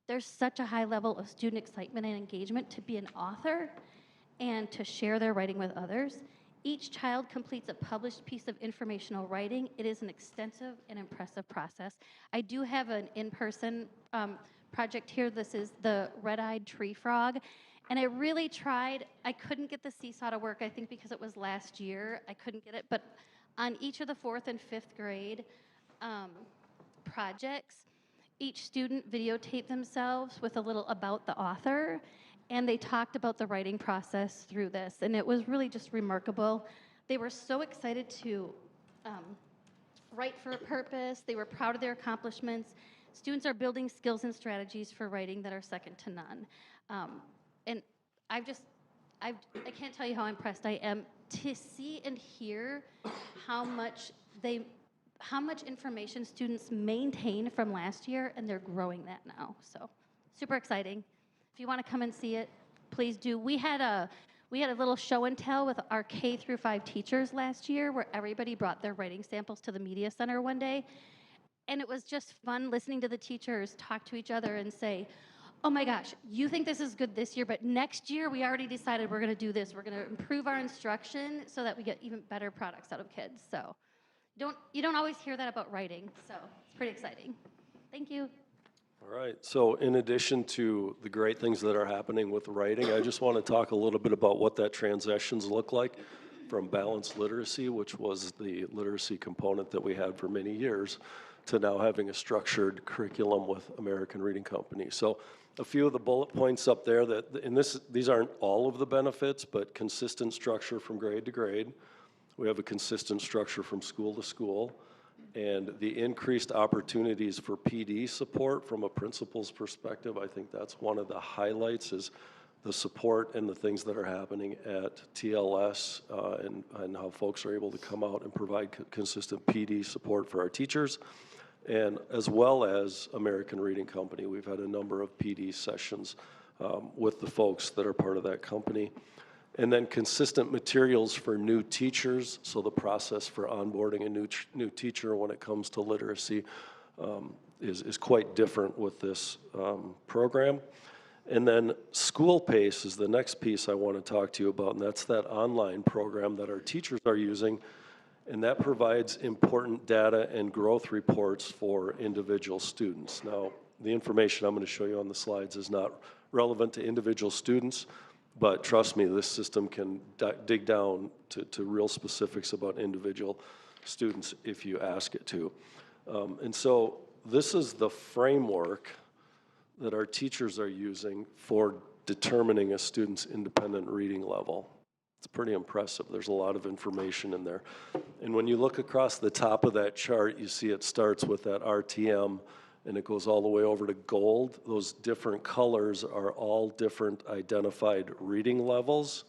There's such a high level of student excitement and engagement to be an author and to share their writing with others. Each child completes a published piece of informational writing. It is an extensive and impressive process. I do have an in-person project here. This is the red-eyed tree frog. And I really tried. I couldn't get the seesaw to work, I think because it was last year. I couldn't get it. But on each of the 4th and 5th grade projects, each student videotaped themselves with a little about the author, and they talked about the writing process through this, and it was really just remarkable. They were so excited to write for a purpose. They were proud of their accomplishments. Students are building skills and strategies for writing that are second to none. And I can't tell you how impressed I am to see and hear how much information students maintain from last year, and they're growing that now. So super exciting. If you want to come and see it, please do. We had a little show and tell with our K through 5 teachers last year where everybody brought their writing samples to the media center one day. And it was just fun listening to the teachers talk to each other and say, oh my gosh, you think this is good this year, but next year we already decided we're going to do this. We're going to improve our instruction so that we get even better products out of kids. So you don't always hear that about writing, so it's pretty exciting. Thank you. All right, so in addition to the great things that are happening with writing, I just want to talk a little bit about what that transitions look like from balanced literacy, which was the literacy component that we had for many years, to now having a structured curriculum with American Reading Company. So a few of the bullet points up there these aren't all of the benefits, but consistent structure from grade to grade. We have a consistent structure from school to school, and the increased opportunities for PD support from a principal's perspective. I think that's one of the highlights, is the support and the things that are happening at TLS and how folks are able to come out and provide consistent PD support for our teachers, and as well as American Reading Company. We've had a number of PD sessions with the folks that are part of that company. And then consistent materials for new teachers, so the process for onboarding a new teacher when it comes to literacy is quite different with this program. And then School Pace is the next piece I want to talk to you about, and that's that online program that our teachers are using, and that provides important data and growth reports for individual students. Now, the information I'm going to show you on the slides is not relevant to individual students, but trust me, this system can dig down to real specifics about individual students if you ask it to. And so this is the framework that our teachers are using for determining a student's independent reading level. It's pretty impressive. There's a lot of information in there. And when you look across the top of that chart, you see it starts with that RTM, and it goes all the way over to gold. Those different colors are all different identified reading levels.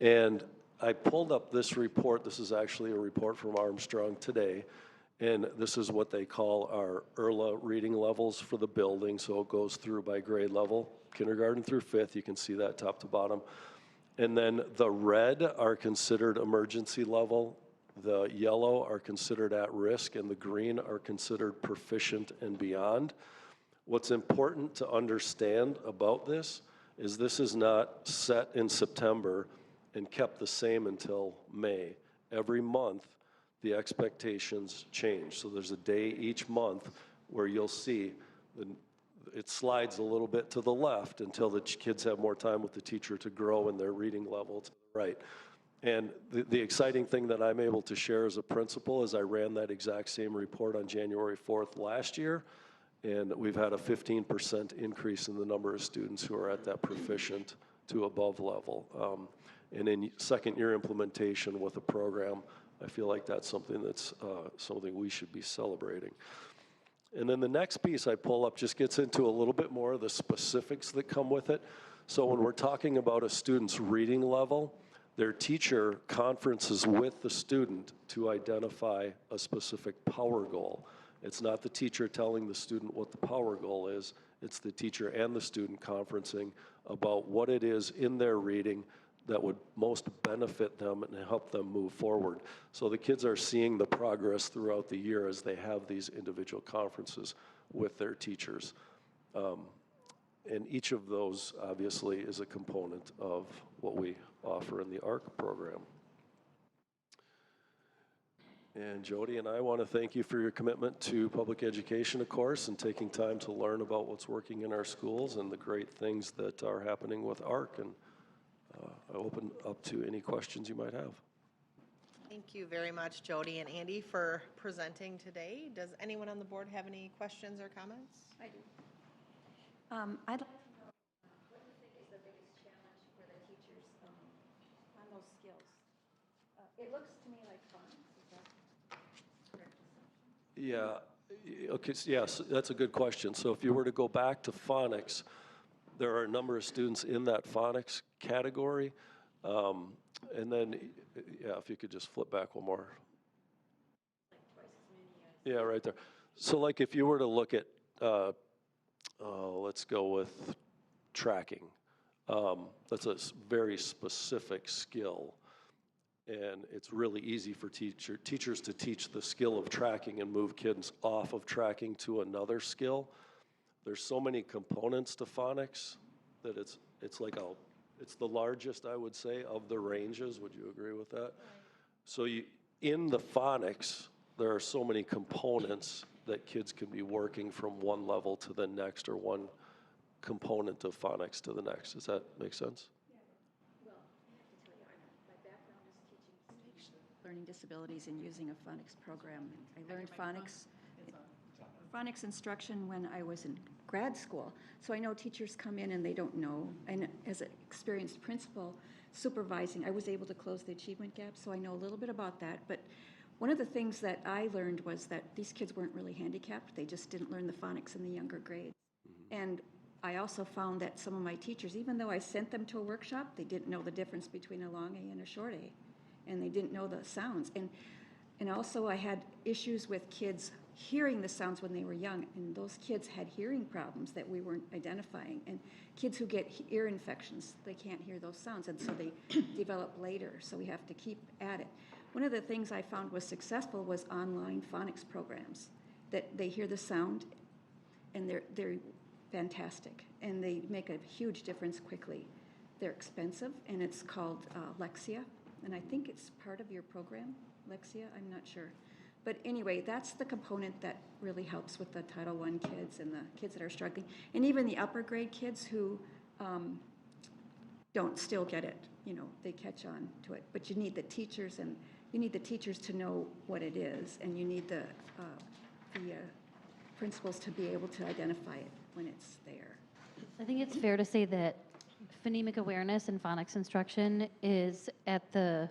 And I pulled up this report. This is actually a report from Armstrong today. And this is what they call our ERLA reading levels for the building. So it goes through by grade level, kindergarten through 5th. You can see that top to bottom. And then the red are considered emergency level. The yellow are considered at risk, and the green are considered proficient and beyond. What's important to understand about this is not set in September and kept the same until May. Every month, the expectations change. So there's a day each month where you'll see it slides a little bit to the left until the kids have more time with the teacher to grow in their reading level to the right. And the exciting thing that I'm able to share as a principal is I ran that exact same report on January 4th last year, and we've had a 15% increase in the number of students who are at that proficient to above level. And in second year implementation with a program, I feel like that's something that's something we should be celebrating. And then the next piece I pull up just gets into a little bit more of the specifics that come with it. So when we're talking about a student's reading level, their teacher conferences with the student to identify a specific power goal. It's not the teacher telling the student what the power goal is. It's the teacher and the student conferencing about what it is in their reading that would most benefit them and help them move forward. So the kids are seeing the progress throughout the year as they have these individual conferences with their teachers. And each of those, obviously, is a component of what we offer in the ARC program. And Jody and I want to thank you for your commitment to public education, of course, and taking time to learn about what's working in our schools and the great things that are happening with ARC. And I open up to any questions you might have. Thank you very much, Jody and Andy, for presenting today. Does anyone on the board have any questions or comments? I do. I'd like to know, what do you think is the biggest challenge for the teachers on those skills? It looks to me like phonics, is that correct assumption? Yeah, okay, yes, that's a good question. So if you were to go back to phonics, there are a number of students in that phonics category. And then, yeah, if you could just flip back one more. Like twice as many as... Yeah, right there. So like if you were to look at, let's go with tracking. That's a very specific skill. And it's really easy for teachers to teach the skill of tracking and move kids off of tracking to another skill. There's so many components to phonics that it's the largest, I would say, of the ranges. Would you agree with that? Right. So in the phonics, there are so many components that kids can be working from one level to the next or one component of phonics to the next. Does that make sense? Well, I have to tell you, my background is teaching speech learning disabilities and using a phonics program. I learned phonics instruction when I was in grad school. So I know teachers come in and they don't know. And as an experienced principal supervising, I was able to close the achievement gap. So I know a little bit about that. But one of the things that I learned was that these kids weren't really handicapped. They just didn't learn the phonics in the younger grades. Mm-hmm. And I also found that some of my teachers, even though I sent them to a workshop, they didn't know the difference between a long A and a short A. And they didn't know the sounds. And also I had issues with kids hearing the sounds when they were young, and those kids had hearing problems that we weren't identifying. And kids who get ear infections, they can't hear those sounds, and so they develop later, so we have to keep at it. One of the things I found was successful was online phonics programs, that they hear the sound, and they're fantastic, and they make a huge difference quickly. They're expensive, and it's called Lexia, and I think it's part of your program, Lexia, I'm not sure. But anyway, that's the component that really helps with the Title I kids and the kids that are struggling. And even the upper grade kids who don't still get it, they catch on to it. But you need the teachers, and you need the teachers to know what it is, and you need the principals to be able to identify it when it's there. I think it's fair to say that phonemic awareness and phonics instruction is at the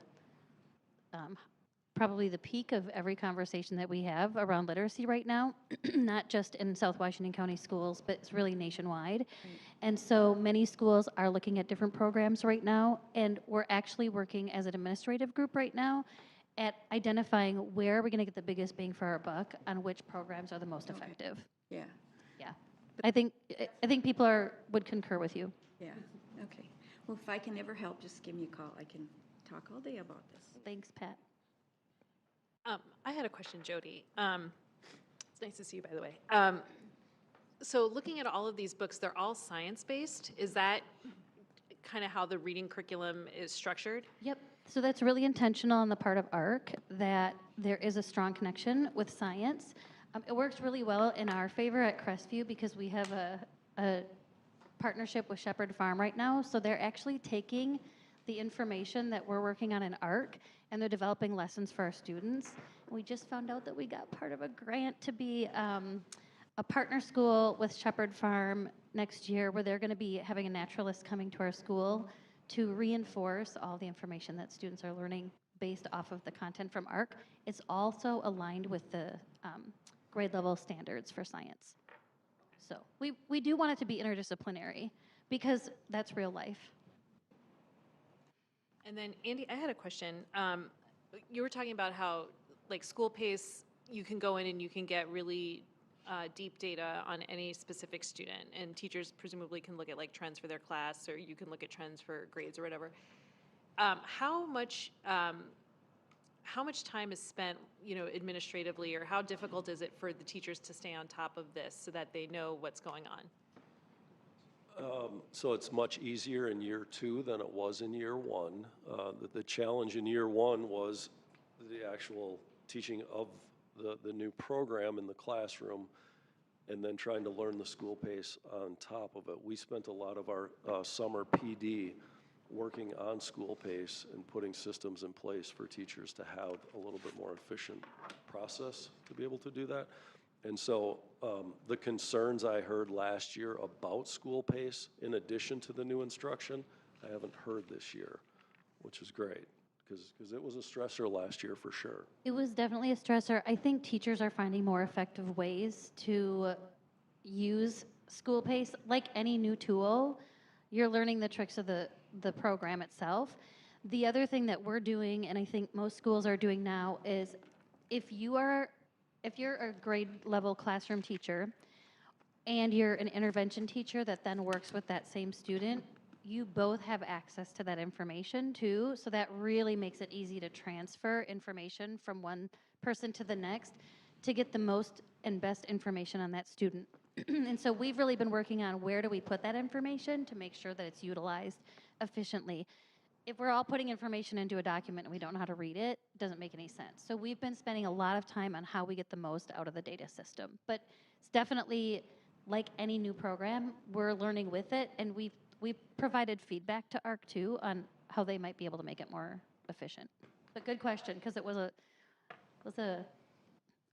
probably the peak of every conversation that we have around literacy right now, not just in South Washington County schools, but it's really nationwide. And so many schools are looking at different programs right now, and we're actually working as an administrative group right now at identifying where we're going to get the biggest bang for our buck on which programs are the most effective. Yeah. Yeah. I think people would concur with you. Yeah. Okay. Well, if I can ever help, just give me a call. I can talk all day about this. Thanks, Pat. I had a question, Jody. It's nice to see you, by the way. So looking at all of these books, they're all science-based. Is that kind of how the reading curriculum is structured? Yep. So that's really intentional on the part of ARC, that there is a strong connection with science. It works really well in our favor at Crestview because we have a partnership with Shepherd Farm right now. So they're actually taking the information that we're working on in ARC, and they're developing lessons for our students. And we just found out that we got part of a grant to be a partner school with Shepherd Farm next year, where they're going to be having a naturalist coming to our school to reinforce all the information that students are learning based off of the content from ARC. It's also aligned with the grade level standards for science. So we do want it to be interdisciplinary because that's real life. And then, Andy, I had a question. You were talking about how, like, school pays you can go in and you can get really deep data on any specific student, and teachers presumably can look at like trends for their class, or you can look at trends for grades or whatever. How much time is spent, administratively, or how difficult is it for the teachers to stay on top of this so that they know what's going on? So it's much easier in year 2 than it was in year 1. The challenge in year 1 was the actual teaching of the new program in the classroom, and then trying to learn the school pace on top of it. We spent a lot of our summer PD working on school pace and putting systems in place for teachers to have a little bit more efficient process to be able to do that. And so the concerns I heard last year about school pace, in addition to the new instruction, I haven't heard this year, which is great, because it was a stressor last year for sure. It was definitely a stressor. I think teachers are finding more effective ways to use school pace. Like any new tool, you're learning the tricks of the program itself. The other thing that we're doing, and I think most schools are doing now, is if you're a grade level classroom teacher and you're an intervention teacher that then works with that same student, you both have access to that information too, so that really makes it easy to transfer information from one person to the next to get the most and best information on that student. And so we've really been working on where do we put that information to make sure that it's utilized efficiently. If we're all putting information into a document and we don't know how to read it, it doesn't make any sense. So we've been spending a lot of time on how we get the most out of the data system. But it's definitely, like any new program, we're learning with it, and we've provided feedback to ARC too on how they might be able to make it more efficient. But good question, because it was a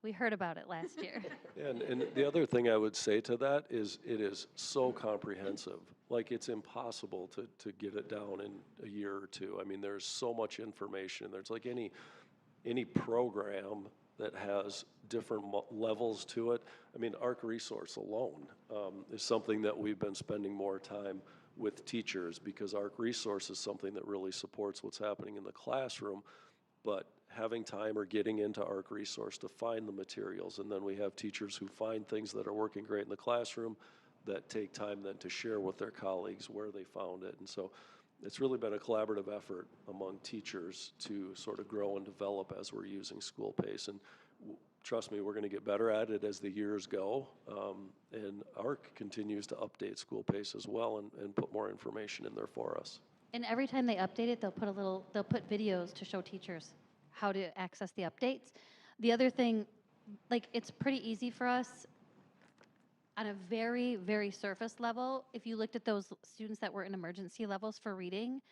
we heard about it last year. And the other thing I would say to that is it is so comprehensive. Like, it's impossible to get it down in a year or two. I mean, there's so much information. There's like any program that has different levels to it. I mean, ARC Resource alone is something that we've been spending more time with teachers, because ARC Resource is something that really supports what's happening in the classroom, but having time or getting into ARC Resource to find the materials. And then we have teachers who find things that are working great in the classroom that take time then to share with their colleagues where they found it. And so it's really been a collaborative effort among teachers to sort of grow and develop as we're using school pace. And trust me, we're going to get better at it as the years go. And ARC continues to update school pace as well and put more information in there for us. And every time they update it, they'll put videos to show teachers how to access the updates. The other thing, like, it's pretty easy for us on a very, very surface level. If you looked at those students that were in emergency levels for reading,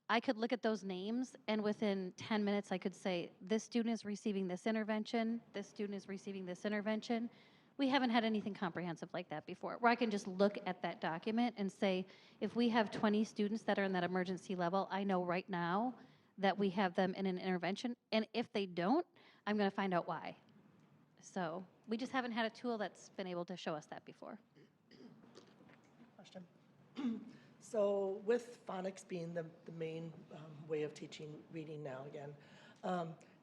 I could look at those names, and within 10 minutes I could say, this student is receiving this intervention, this student is receiving this intervention. We haven't had anything comprehensive like that before, where I can just look at that document and say, if we have 20 students that are in that emergency level, I know right now that we have them in an intervention, and if they don't, I'm going to find out why. So we just haven't had a tool that's been able to show us that before. Question. So with phonics being the main way of teaching reading now again,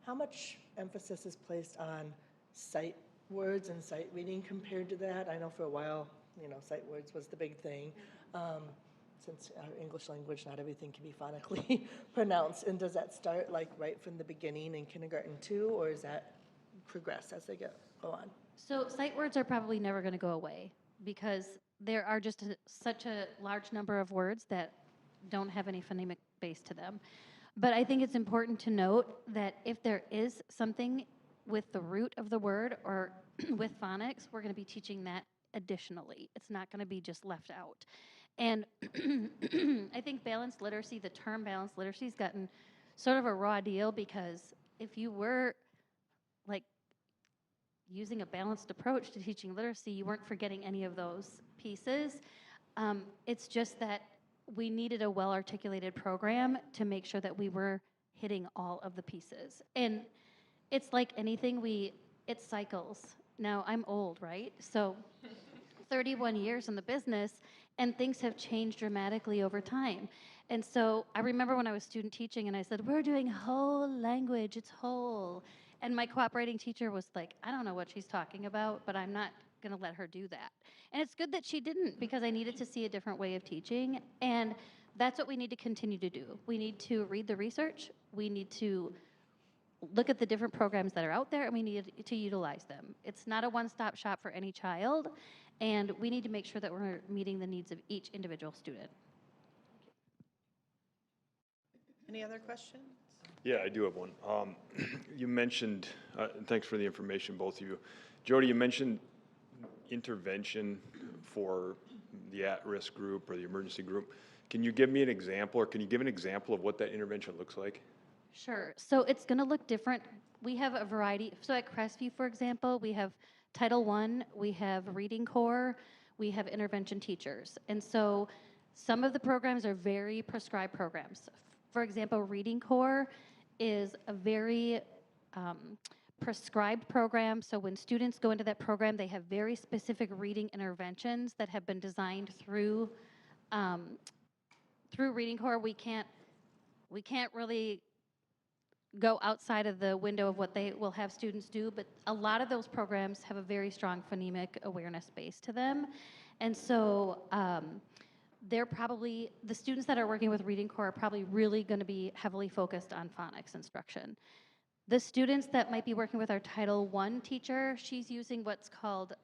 how much emphasis is placed on sight words and sight reading compared to that? I know for a while, sight words was the big thing. Since our English language, not everything can be phonically pronounced. And does that start like right from the beginning in kindergarten too, or is that progress as they go on? So sight words are probably never going to go away, because there are just such a large number of words that don't have any phonemic base to them. But I think it's important to note that if there is something with the root of the word or with phonics, we're going to be teaching that additionally. It's not going to be just left out. And I think balanced literacy, the term balanced literacy, has gotten sort of a raw deal, because if you were like using a balanced approach to teaching literacy, you weren't forgetting any of those pieces. It's just that we needed a well-articulated program to make sure that we were hitting all of the pieces. And it's like anything, it cycles. Now, I'm old, right? So 31 years in the business, and things have changed dramatically over time. And so I remember when I was student teaching and I said, we're doing whole language, it's whole. And my cooperating teacher was like, I don't know what she's talking about, but I'm not going to let her do that. And it's good that she didn't, because I needed to see a different way of teaching. And that's what we need to continue to do. We need to read the research. We need to look at the different programs that are out there, and we need to utilize them. It's not a one-stop shop for any child, and we need to make sure that we're meeting the needs of each individual student. Any other questions? Yeah, I do have one. You mentioned, and thanks for the information, both of you. Jody, you mentioned intervention for the at-risk group or the emergency group. Can you give me an example, or can you give an example of what that intervention looks like? Sure. So it's going to look different. We have a variety. So at Crestview, for example, we have Title I, we have Reading Corps, we have intervention teachers. And so some of the programs are very prescribed programs. For example, Reading Corps is a very prescribed program. So when students go into that program, they have very specific reading interventions that have been designed through Reading Corps. We can't really go outside of the window of what they will have students do, but a lot of those programs have a very strong phonemic awareness base to them. And so they're probably, the students that are working with Reading Corps are probably really going to be heavily focused on phonics instruction. The students that might be working with our Title I teacher, she's using what's called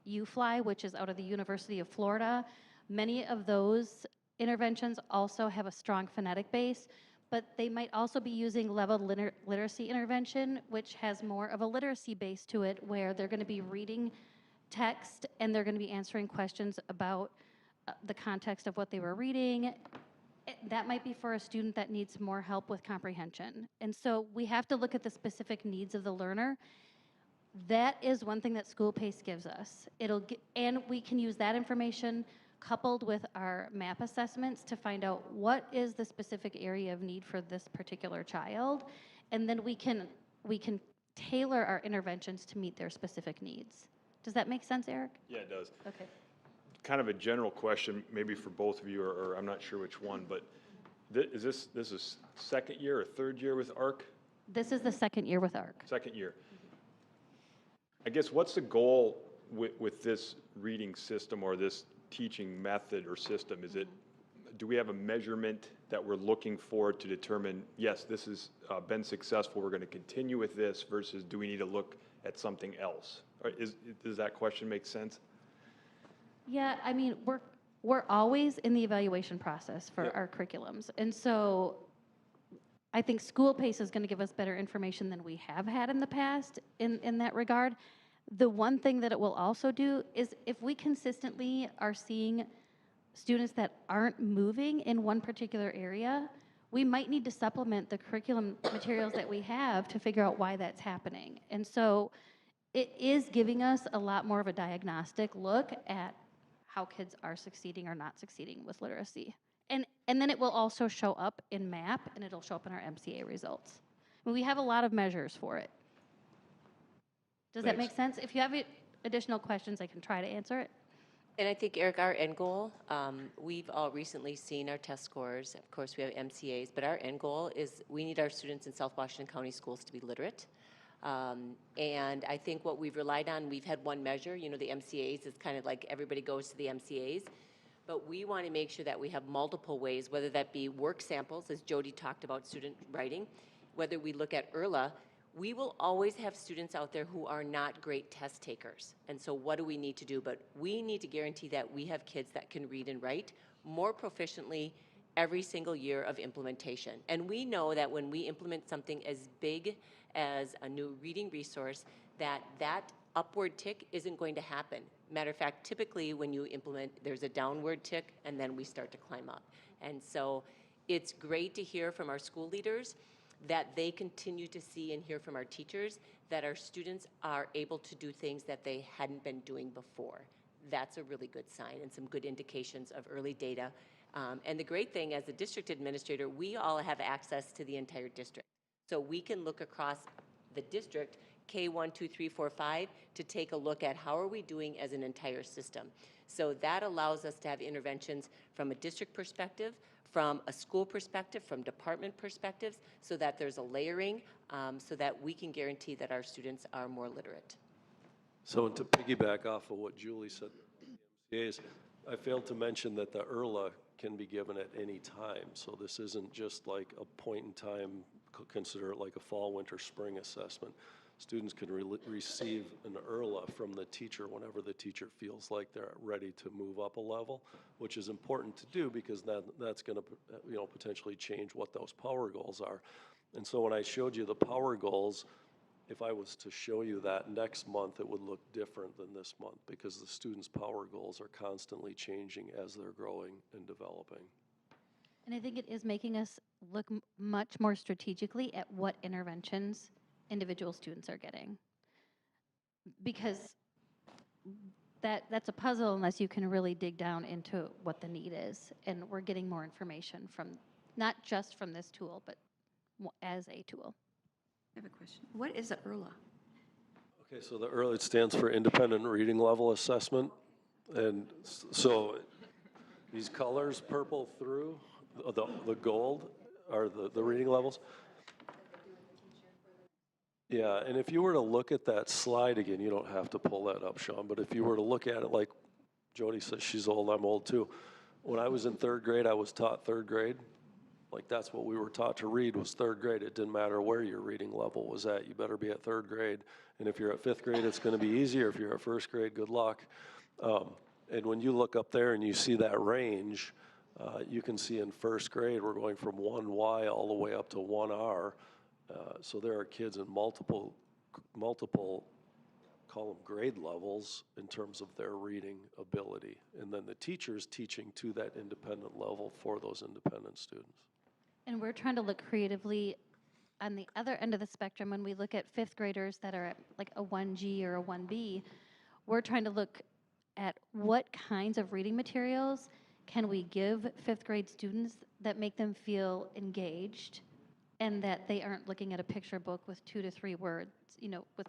UFly, which is out of the University of Florida. Many of those interventions also have a strong phonetic base, but they might also be using leveled literacy intervention, which has more of a literacy base to it, where they're going to be reading text and they're going to be answering questions about the context of what they were reading. That might be for a student that needs more help with comprehension. And so we have to look at the specific needs of the learner. That is one thing that School Pace gives us. And we can use that information coupled with our MAP assessments to find out what is the specific area of need for this particular child. And then we can tailor our interventions to meet their specific needs. Does that make sense, Eric? Yeah, it does. Okay. Kind of a general question, maybe for both of you, or I'm not sure which one, but this is second year or third year with ARC? This is the second year with ARC. Second year. I guess what's the goal with this reading system or this teaching method or system? Do we have a measurement that we're looking for to determine, yes, this has been successful, we're going to continue with this, versus do we need to look at something else? Or does that question make sense? Yeah, I mean, we're always in the evaluation process for Yep. our curriculums. And so I think School Pace is going to give us better information than we have had in the past in that regard. The one thing that it will also do is if we consistently are seeing students that aren't moving in one particular area, we might need to supplement the curriculum materials that we have to figure out why that's happening. And so it is giving us a lot more of a diagnostic look at how kids are succeeding or not succeeding with literacy. And then it will also show up in MAP, and it'll show up in our MCA results. And we have a lot of measures for it. Does that make sense? If you have additional questions, I can try to answer it. And I think, Eric, our end goal, we've all recently seen our test scores. Of course, we have MCAs, but our end goal is we need our students in South Washington County schools to be literate. And I think what we've relied on, we've had one measure, the MCAs is kind of like everybody goes to the MCAs, but we want to make sure that we have multiple ways, whether that be work samples, as Jody talked about student writing, whether we look at ERLA, we will always have students out there who are not great test takers. And so what do we need to do? But we need to guarantee that we have kids that can read and write more proficiently every single year of implementation. And we know that when we implement something as big as a new reading resource, that upward tick isn't going to happen. Matter of fact, typically when you implement, there's a downward tick and then we start to climb up. And so it's great to hear from our school leaders that they continue to see and hear from our teachers that our students are able to do things that they hadn't been doing before. That's a really good sign and some good indications of early data. And the great thing, as a district administrator, we all have access to the entire district. So we can look across the district, K1, 2, 3, 4, 5, to take a look at how are we doing as an entire system. So that allows us to have interventions from a district perspective, from a school perspective, from department perspectives, so that there's a layering, so that we can guarantee that our students are more literate. So to piggyback off of what Julie said, MCAs, I failed to mention that the ERLA can be given at any time. So this isn't just like a point in time, consider it like a fall, winter, spring assessment. Students can receive an ERLA from the teacher whenever the teacher feels like they're ready to move up a level, which is important to do because that's going to potentially change what those power goals are. And so when I showed you the power goals, if I was to show you that next month, it would look different than this month because the students' power goals are constantly changing as they're growing and developing. And I think it is making us look much more strategically at what interventions individual students are getting. Because that's a puzzle unless you can really dig down into what the need is. And we're getting more information from, not just from this tool, but as a tool. I have a question. What is a ERLA? Okay, so the ERLA, it stands for Independent Reading Level Assessment. And so these colors, purple through, the gold are the reading levels. Yeah, and if you were to look at that slide again, you don't have to pull that up, Sean, but if you were to look at it like Jody says, she's old, I'm old too. When I was in third grade, I was taught third grade. Like that's what we were taught to read was third grade. It didn't matter where your reading level was at. You better be at third grade. And if you're at fifth grade, it's going to be easier. If you're at first grade, good luck. And when you look up there and you see that range, you can see in first grade, we're going from 1Y all the way up to 1R. So there are kids in multiple, call them grade levels in terms of their reading ability. And then the teacher's teaching to that independent level for those independent students. And we're trying to look creatively on the other end of the spectrum. When we look at fifth graders that are at like a 1G or a 1B, we're trying to look at what kinds of reading materials can we give fifth grade students that make them feel engaged and that they aren't looking at a picture book with 2 to 3 words, with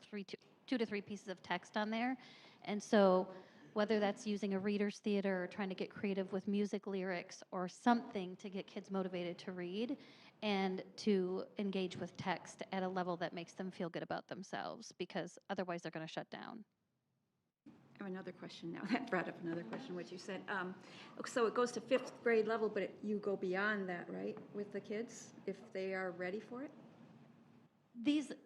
2 to 3 pieces of text on there. And so whether that's using a reader's theater or trying to get creative with music lyrics or something to get kids motivated to read and to engage with text at a level that makes them feel good about themselves, because otherwise they're going to shut down. I have another question now. That brought up another question, what you said. So it goes to fifth grade level, but you go beyond that, right, with the kids, if they are ready for it?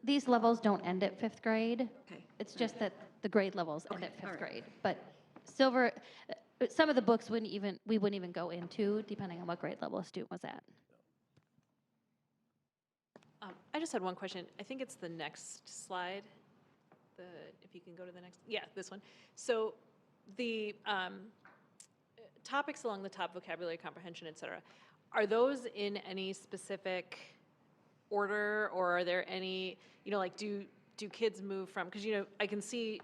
These levels don't end at fifth grade. Okay. It's just that the grade levels end Okay, at fifth all right. grade. But silver, some of the books we wouldn't even go into, depending on what grade level a student was at. I just had one question. I think it's the next slide. If you can go to the next, yeah, this one. So the topics along the top, vocabulary, comprehension, et cetera, are those in any specific order, or are there any, like do kids move from, because, I can see,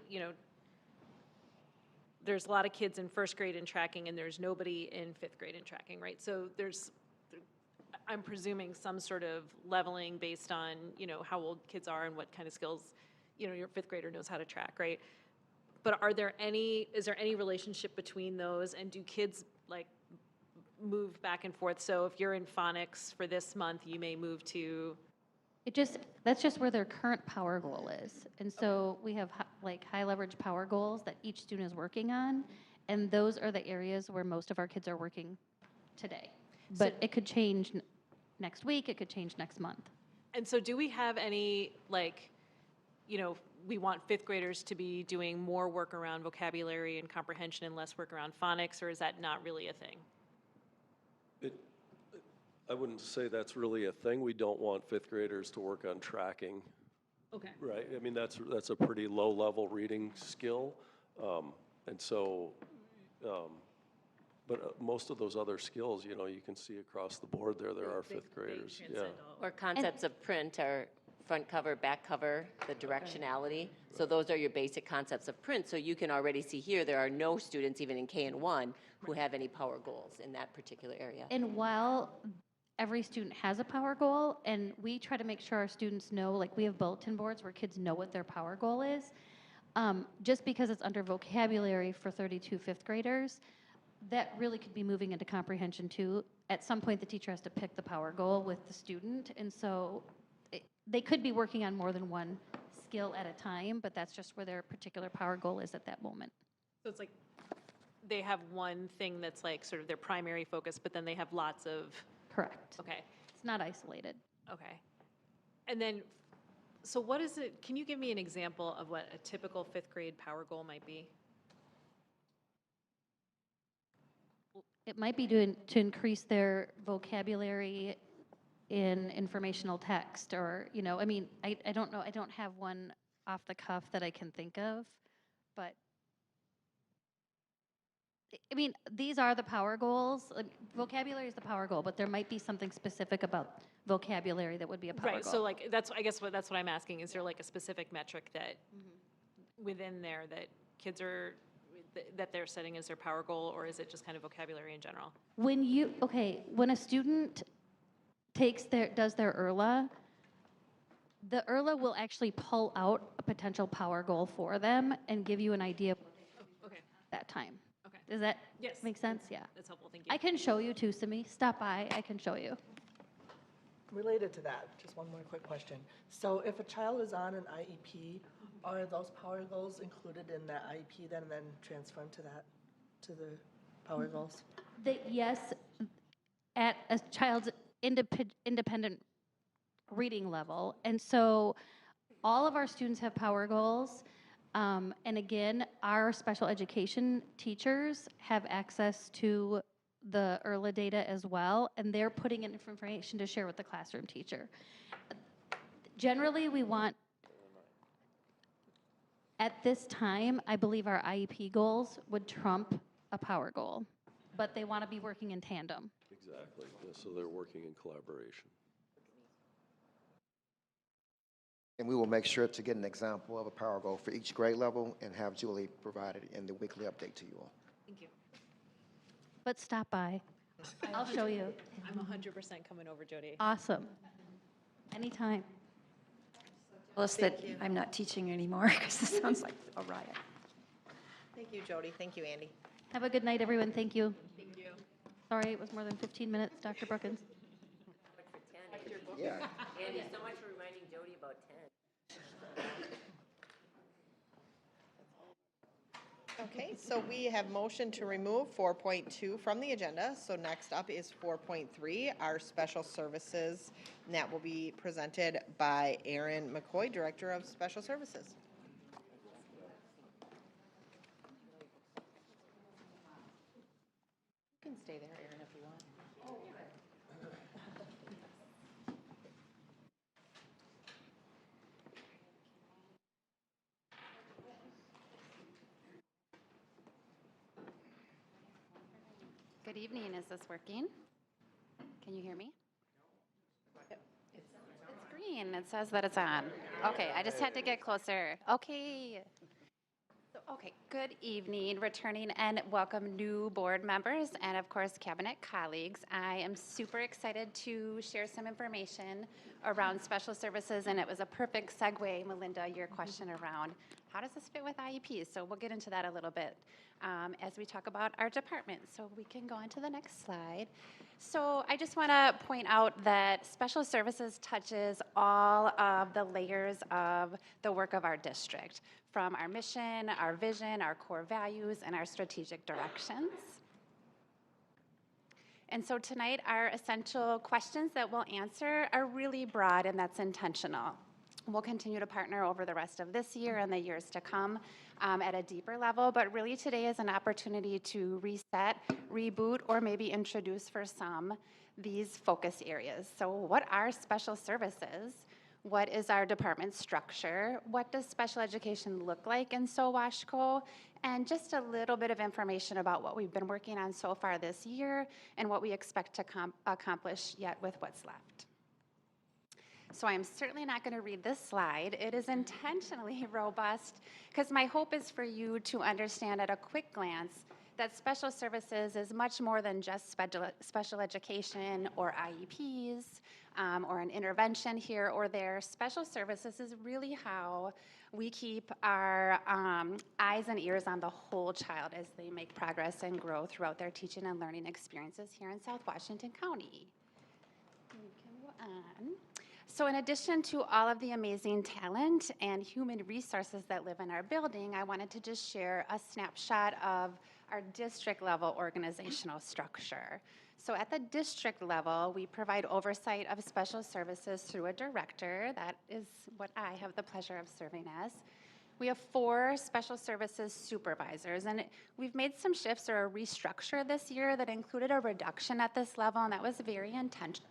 there's a lot of kids in first grade in tracking and there's nobody in fifth grade in tracking, right? So I'm presuming some sort of leveling based on, how old kids are and what kind of skills, your fifth grader knows how to track, right? But is there any relationship between those, and do kids move back and forth? So if you're in phonics for this month, you may move to. That's just where their current power goal is. And so we have high leverage power goals that each student is working on. And those are the areas where most of our kids are working today. But it could change next week, it could change next month. And so do we have any, we want fifth graders to be doing more work around vocabulary and comprehension and less work around phonics, or is that not really a thing? I wouldn't say that's really a thing. We don't want fifth graders to work on tracking. Okay. Right. I mean, that's a pretty low-level reading skill. And so, but most of those other skills, you can see across the board there are fifth graders. Yeah. Or concepts of print are front cover, back cover, the directionality. So those are your basic concepts of print. So you can already see here, there are no students, even in K and 1, who have any power goals in that particular area. And while every student has a power goal, and we try to make sure our students know, we have bulletin boards where kids know what their power goal is. Just because it's under vocabulary for 32 fifth graders, that really could be moving into comprehension too. At some point, the teacher has to pick the power goal with the student, and so they could be working on more than one skill at a time, but that's just where their particular power goal is at that moment. So it's like they have one thing that's like sort of their primary focus, but then they have lots of, Correct. okay, It's not isolated. okay. And then, so what is it, can you give me an example of what a typical fifth grade power goal might be? It might be to increase their vocabulary in informational text, or, you know, I mean, I don't know, I don't have one off the cuff that I can think of, but I mean, these are the power goals. Vocabulary is the power goal, but there might be something specific about vocabulary that would be a power goal. Right, so like, that's, I guess that's what I'm asking, is there like a specific metric that within there that kids are, that they're setting as their power goal, or is it just kind of vocabulary in general? When a student does their ERLA, the ERLA will actually pull out a potential power goal for them and give you an idea of Okay, that time. okay. Does that Yes. make sense? Yeah. That's helpful, thank you. I can show you too, Simi. Stop by, I can show you. Related to that, just one more quick question. So if a child is on an IEP, are those power goals included in that IEP then and then transferred to the power goals? Yes, at a child's independent reading level. And so all of our students have power goals. And again, our special education teachers have access to the ERLA data as well, and they're putting in information to share with the classroom teacher. Generally, we want, at this time, I believe our IEP goals would trump a power goal, but they want to be working in tandem. Exactly, yeah, so they're working in collaboration. And we will make sure to get an example of a power goal for each grade level and have Julie provide it in the weekly update to you all. Thank you. But stop by. I'll show you. I'm 100% coming over, Jody. Awesome. Anytime. Tell us that I'm not teaching anymore, because this sounds like a riot. Thank you, Jody. Thank you, Andy. Have a good night, everyone. Thank you. Thank you. Sorry it was more than 15 minutes, Dr. Brookins. Yeah. Andy, so much for reminding Jody about 10. Okay, so we have motion to remove 4.2 from the agenda. So next up is 4.3, our special services. And that will be presented by Erin McCoy, Director of Special Services. You can stay there, Erin, if you want. Good evening, is this working? Can you hear me? It's green, it says that it's on. Okay, I just had to get closer. Okay. Okay, good evening, returning and welcome new board members and of course cabinet colleagues. I am super excited to share some information around special services, and it was a perfect segue, Melinda, your question around how does this fit with IEPs? So we'll get into that a little bit as we talk about our department. So we can go on to the next slide. So I just want to point out that special services touches all of the layers of the work of our district, from our mission, our vision, our core values, and our strategic directions. And so tonight, our essential questions that we'll answer are really broad, and that's intentional. We'll continue to partner over the rest of this year and the years to come at a deeper level, but really today is an opportunity to reset, reboot, or maybe introduce for some these focus areas. So what are special services? What is our department structure? What does special education look like in SoWashCo? And just a little bit of information about what we've been working on so far this year and what we expect to accomplish yet with what's left. So I'm certainly not going to read this slide. It is intentionally robust because my hope is for you to understand at a quick glance that special services is much more than just special education or IEPs. or an intervention here or there. Special services is really how we keep our eyes and ears on the whole child as they make progress and grow throughout their teaching and learning experiences here in South Washington County. We can go on. So in addition to all of the amazing talent and human resources that live in our building, I wanted to just share a snapshot of our district level organizational structure. So at the district level, we provide oversight of special services through a director. That is what I have the pleasure of serving as. We have 4 special services supervisors, and we've made some shifts or a restructure this year that included a reduction at this level, and that was very intentional.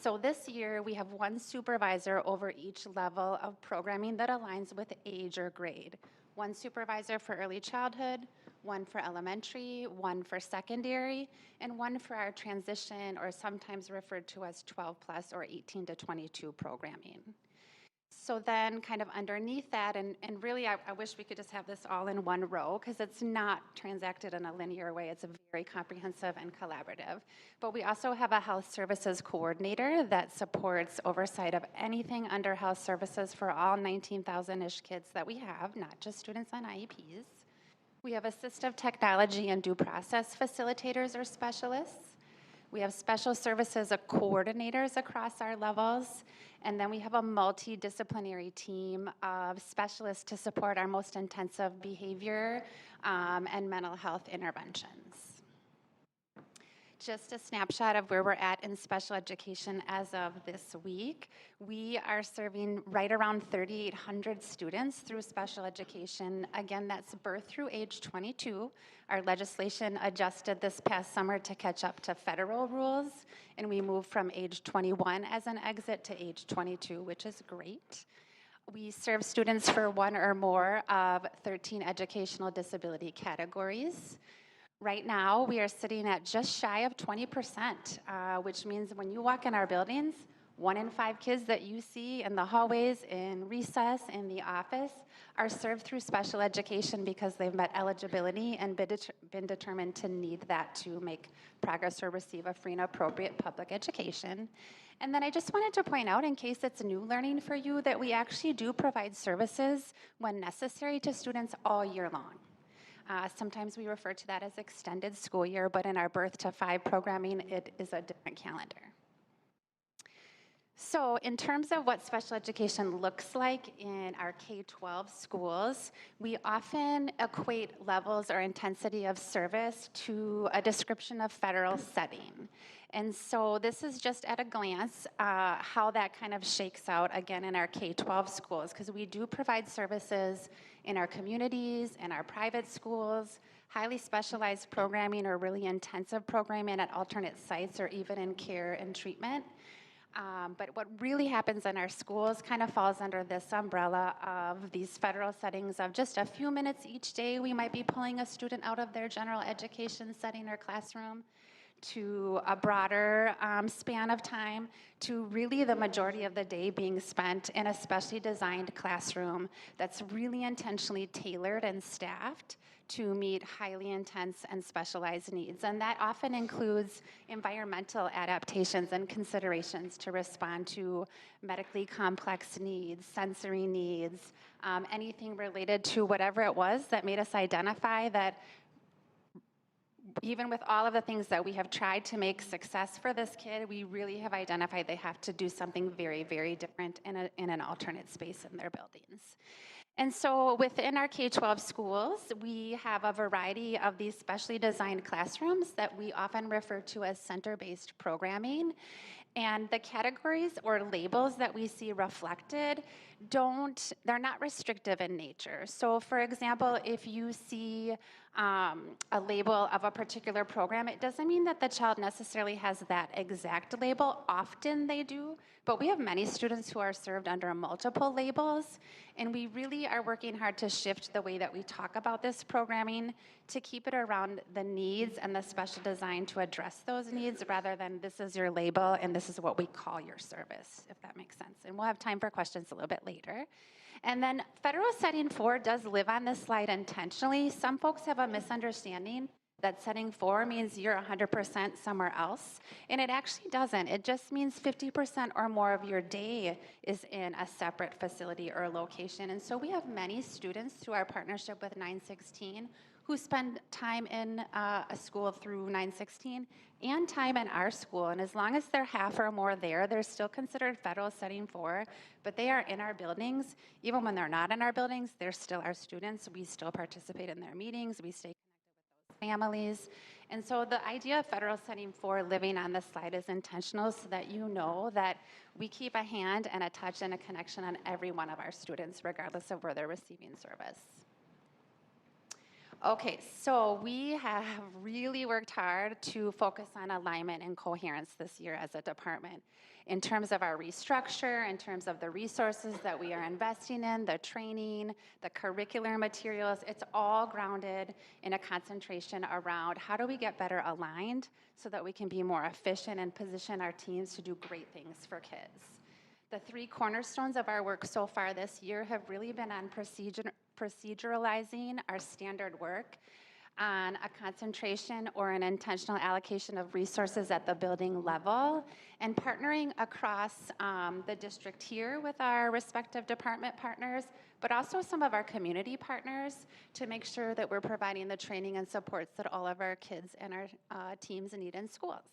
So this year, we have 1 supervisor over each level of programming that aligns with age or grade. 1 supervisor for early childhood, 1 for elementary, 1 for secondary, and 1 for our transition, or sometimes referred to as 12 plus or 18 to 22 programming. So then kind of underneath that, and really I wish we could just have this all in one row because it's not transacted in a linear way. It's a very comprehensive and collaborative. But we also have a health services coordinator that supports oversight of anything under health services for all 19,000-ish kids that we have, not just students on IEPs. We have assistive technology and due process facilitators or specialists. We have special services coordinators across our levels. And then we have a multidisciplinary team of specialists to support our most intensive behavior and mental health interventions. Just a snapshot of where we're at in special education as of this week. We are serving right around 3,800 students through special education. Again, that's birth through age 22. Our legislation adjusted this past summer to catch up to federal rules, and we moved from age 21 as an exit to age 22, which is great. We serve students for 1 or more of 13 educational disability categories. Right now, we are sitting at just shy of 20%, which means when you walk in our buildings, 1 in 5 kids that you see in the hallways, in recess, in the office, are served through special education because they've met eligibility and been determined to need that to make progress or receive a free and appropriate public education. And then I just wanted to point out, in case it's new learning for you, that we actually do provide services when necessary to students all year long. Sometimes we refer to that as extended school year, but in our birth to 5 programming, it is a different calendar. So in terms of what special education looks like in our K-12 schools, we often equate levels or intensity of service to a description of federal setting. And so this is just at a glance how that kind of shakes out, again, in our K-12 schools, because we do provide services in our communities, in our private schools, highly specialized programming or really intensive programming at alternate sites or even in care and treatment. But what really happens in our schools kind of falls under this umbrella of these federal settings of just a few minutes each day. We might be pulling a student out of their general education setting or classroom to a broader span of time, to really the majority of the day being spent in a specially designed classroom that's really intentionally tailored and staffed to meet highly intense and specialized needs. And that often includes environmental adaptations and considerations to respond to medically complex needs, sensory needs, anything related to whatever it was that made us identify that even with all of the things that we have tried to make success for this kid, we really have identified they have to do something very, very different in an alternate space in their buildings. And so within our K-12 schools, we have a variety of these specially designed classrooms that we often refer to as center-based programming. And the categories or labels that we see reflected they're not restrictive in nature. So for example, if you see a label of a particular program, it doesn't mean that the child necessarily has that exact label. Often they do, but we have many students who are served under multiple labels, and we really are working hard to shift the way that we talk about this programming to keep it around the needs and the special design to address those needs rather than this is your label and this is what we call your service, if that makes sense. And we'll have time for questions a little bit later. And then federal setting 4 does live on this slide intentionally. Some folks have a misunderstanding that setting 4 means you're 100% somewhere else, and it actually doesn't. It just means 50% or more of your day is in a separate facility or location. And so we have many students through our partnership with 916 who spend time in a school through 916 and time in our school. And as long as they're half or more there, they're still considered federal setting 4, but they are in our buildings. Even when they're not in our buildings, they're still our students. We still participate in their meetings. We stay families. And so the idea of federal setting 4 living on the slide is intentional so that you know that we keep a hand and a touch and a connection on every one of our students, regardless of where they're receiving service. Okay, so we have really worked hard to focus on alignment and coherence this year as a department. In terms of our restructure, in terms of the resources that we are investing in, the training, the curricular materials, it's all grounded in a concentration around how do we get better aligned so that we can be more efficient and position our teams to do great things for kids. The 3 cornerstones of our work so far this year have really been on proceduralizing our standard work, on a concentration or an intentional allocation of resources at the building level, and partnering across the district here with our respective department partners, but also some of our community partners to make sure that we're providing the training and supports that all of our kids and our teams need in schools.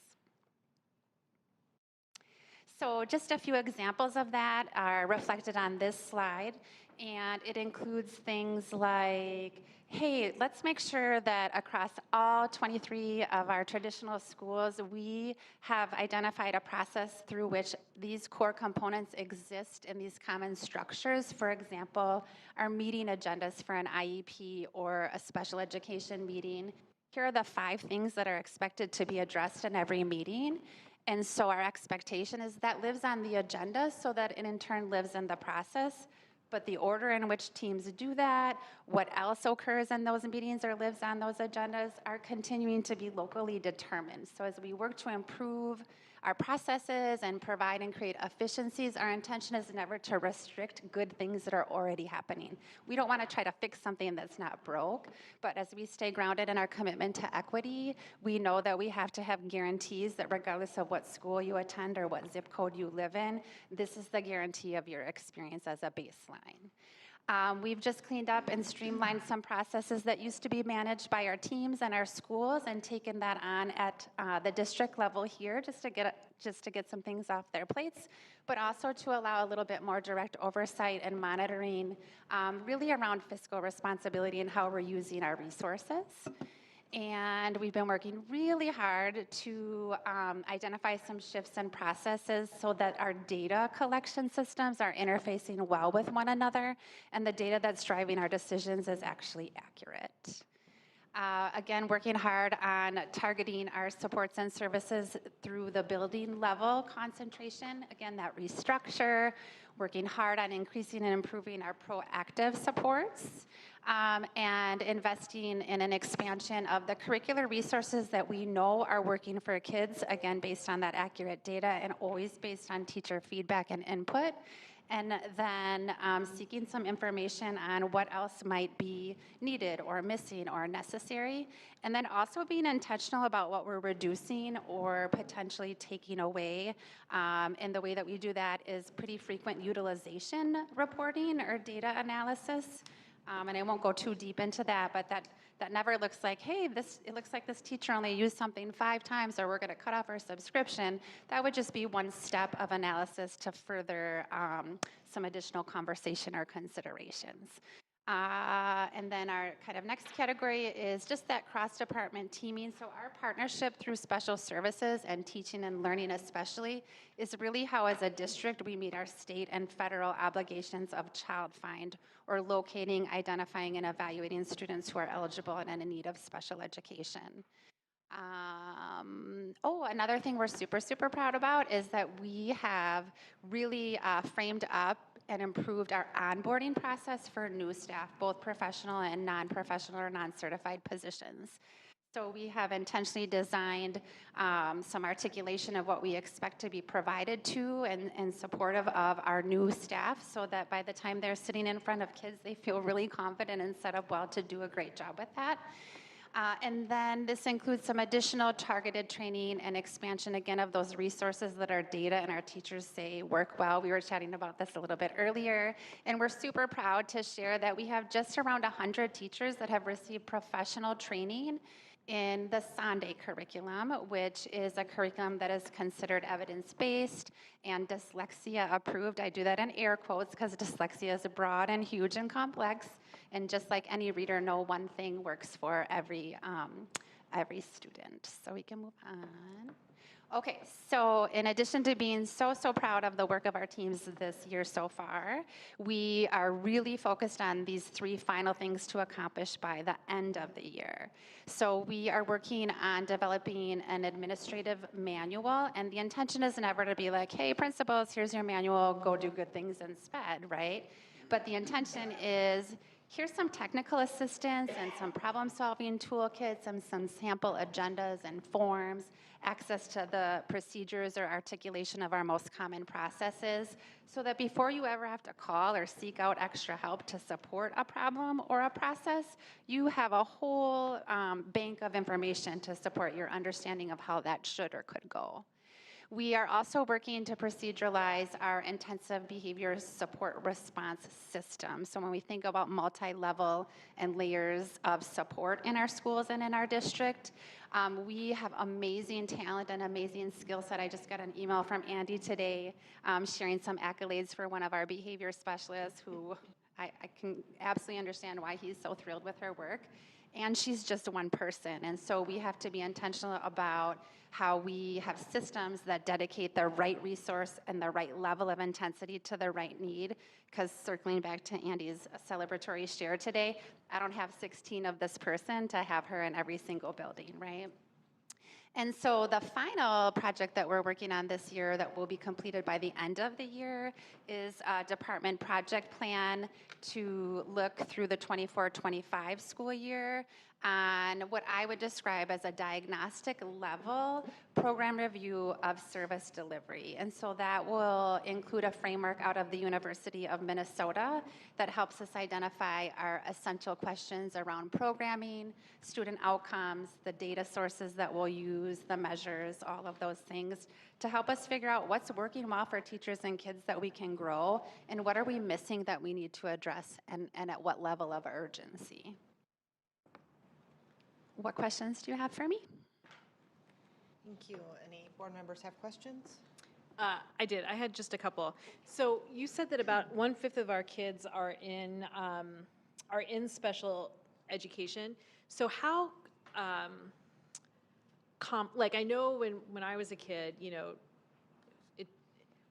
So just a few examples of that are reflected on this slide, and it includes things like, hey, let's make sure that across all 23 of our traditional schools, we have identified a process through which these core components exist in these common structures. For example, our meeting agendas for an IEP or a special education meeting. Here are the 5 things that are expected to be addressed in every meeting. And so our expectation is that lives on the agenda so that it in turn lives in the process. But the order in which teams do that, what else occurs in those meetings or lives on those agendas are continuing to be locally determined. So as we work to improve our processes and provide and create efficiencies, our intention is never to restrict good things that are already happening. We don't want to try to fix something that's not broke, but as we stay grounded in our commitment to equity, we know that we have to have guarantees that regardless of what school you attend or what zip code you live in, this is the guarantee of your experience as a baseline. We've just cleaned up and streamlined some processes that used to be managed by our teams and our schools and taken that on at the district level here just to get some things off their plates, but also to allow a little bit more direct oversight and monitoring really around fiscal responsibility and how we're using our resources. And we've been working really hard to identify some shifts in processes so that our data collection systems are interfacing well with one another and the data that's driving our decisions is actually accurate. Again, working hard on targeting our supports and services through the building level concentration. Again, that restructure, working hard on increasing and improving our proactive supports, and investing in an expansion of the curricular resources that we know are working for kids, again, based on that accurate data and always based on teacher feedback and input. And then seeking some information on what else might be needed or missing or necessary. And then also being intentional about what we're reducing or potentially taking away. And the way that we do that is pretty frequent utilization reporting or data analysis. And I won't go too deep into that, but that never looks like, hey, it looks like this teacher only used something 5 times or we're going to cut off our subscription. That would just be one step of analysis to further some additional conversation or considerations. And then our kind of next category is just that cross-department teaming. So our partnership through special services and teaching and learning especially is really how as a district we meet our state and federal obligations of child find or locating, identifying, and evaluating students who are eligible and in need of special education. Another thing we're super, super proud about is that we have really framed up and improved our onboarding process for new staff, both professional and non-professional or non-certified positions. So we have intentionally designed some articulation of what we expect to be provided to and supportive of our new staff so that by the time they're sitting in front of kids, they feel really confident and set up well to do a great job with that. And then this includes some additional targeted training and expansion, again, of those resources that our data and our teachers say work well. We were chatting about this a little bit earlier, and we're super proud to share that we have just around 100 teachers that have received professional training in the Sunday curriculum, which is a curriculum that is considered evidence-based and dyslexia approved. I do that in air quotes because dyslexia is broad and huge and complex. And just like any reader, no one thing works for every student. So we can move on. Okay, so in addition to being so proud of the work of our teams this year so far, we are really focused on these 3 final things to accomplish by the end of the year. So we are working on developing an administrative manual, and the intention is never to be like, hey, principals, here's your manual, go do good things in SPED, right? But the intention is, here's some technical assistance and some problem-solving toolkits and some sample agendas and forms, access to the procedures or articulation of our most common processes, so that before you ever have to call or seek out extra help to support a problem or a process, you have a whole bank of information to support your understanding of how that should or could go. We are also working to proceduralize our intensive behavior support response system. So when we think about multi-level and layers of support in our schools and in our district, we have amazing talent and amazing skill set. I just got an email from Andy today sharing some accolades for one of our behavior specialists who I can absolutely understand why he's so thrilled with her work. And she's just one person. And so we have to be intentional about how we have systems that dedicate the right resource and the right level of intensity to the right need. Because circling back to Andy's celebratory share today, I don't have 16 of this person to have her in every single building, right? And so the final project that we're working on this year that will be completed by the end of the year is a department project plan to look through the 24-25 school year on what I would describe as a diagnostic level program review of service delivery. And so that will include a framework out of the University of Minnesota that helps us identify our essential questions around programming, student outcomes, the data sources that we'll use, the measures, all of those things to help us figure out what's working well for teachers and kids that we can grow, and what are we missing that we need to address, and at what level of urgency. What questions do you have for me? Thank you. Any board members have questions? I did. I had just a couple. So you said that about 1/5 of our kids are in special education. So how, like I know when I was a kid, you know,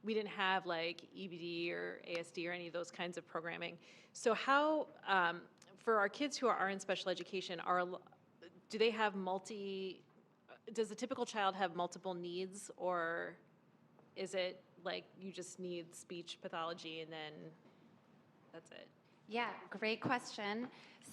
we didn't have like EBD or ASD or any of those kinds of programming. So how, for our kids who are in special education, do they have does the typical child have multiple needs, or is it like you just need speech pathology and then that's it? Yeah, great question.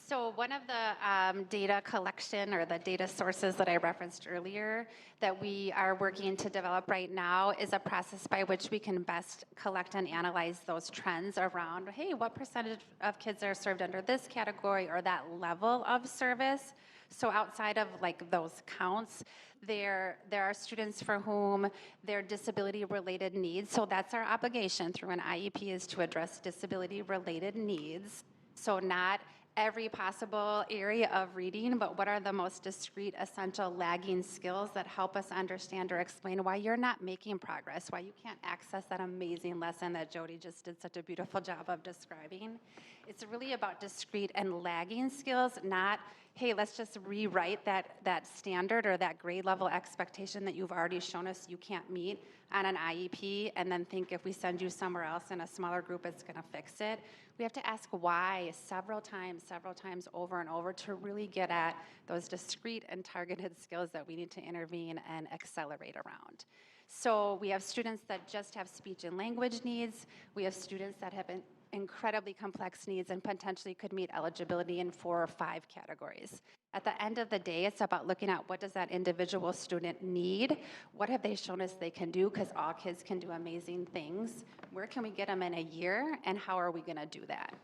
So one of the data collection or the data sources that I referenced earlier that we are working to develop right now is a process by which we can best collect and analyze those trends around, hey, what percentage of kids are served under this category or that level of service? So outside of like those counts, there are students for whom their disability-related needs, so that's our obligation through an IEP, is to address disability-related needs. So not every possible area of reading, but what are the most discrete, essential, lagging skills that help us understand or explain why you're not making progress, why you can't access that amazing lesson that Jody just did such a beautiful job of describing. It's really about discrete and lagging skills, not, hey, let's just rewrite that standard or that grade level expectation that you've already shown us you can't meet on an IEP, and then think if we send you somewhere else in a smaller group, it's gonna fix it. We have to ask why several times over and over to really get at those discrete and targeted skills that we need to intervene and accelerate around. So we have students that just have speech and language needs. We have students that have incredibly complex needs and potentially could meet eligibility in 4 or 5 categories. At the end of the day, it's about looking at what does that individual student need, what have they shown us they can do, because all kids can do amazing things. Where can we get them in a year, and how are we gonna do that?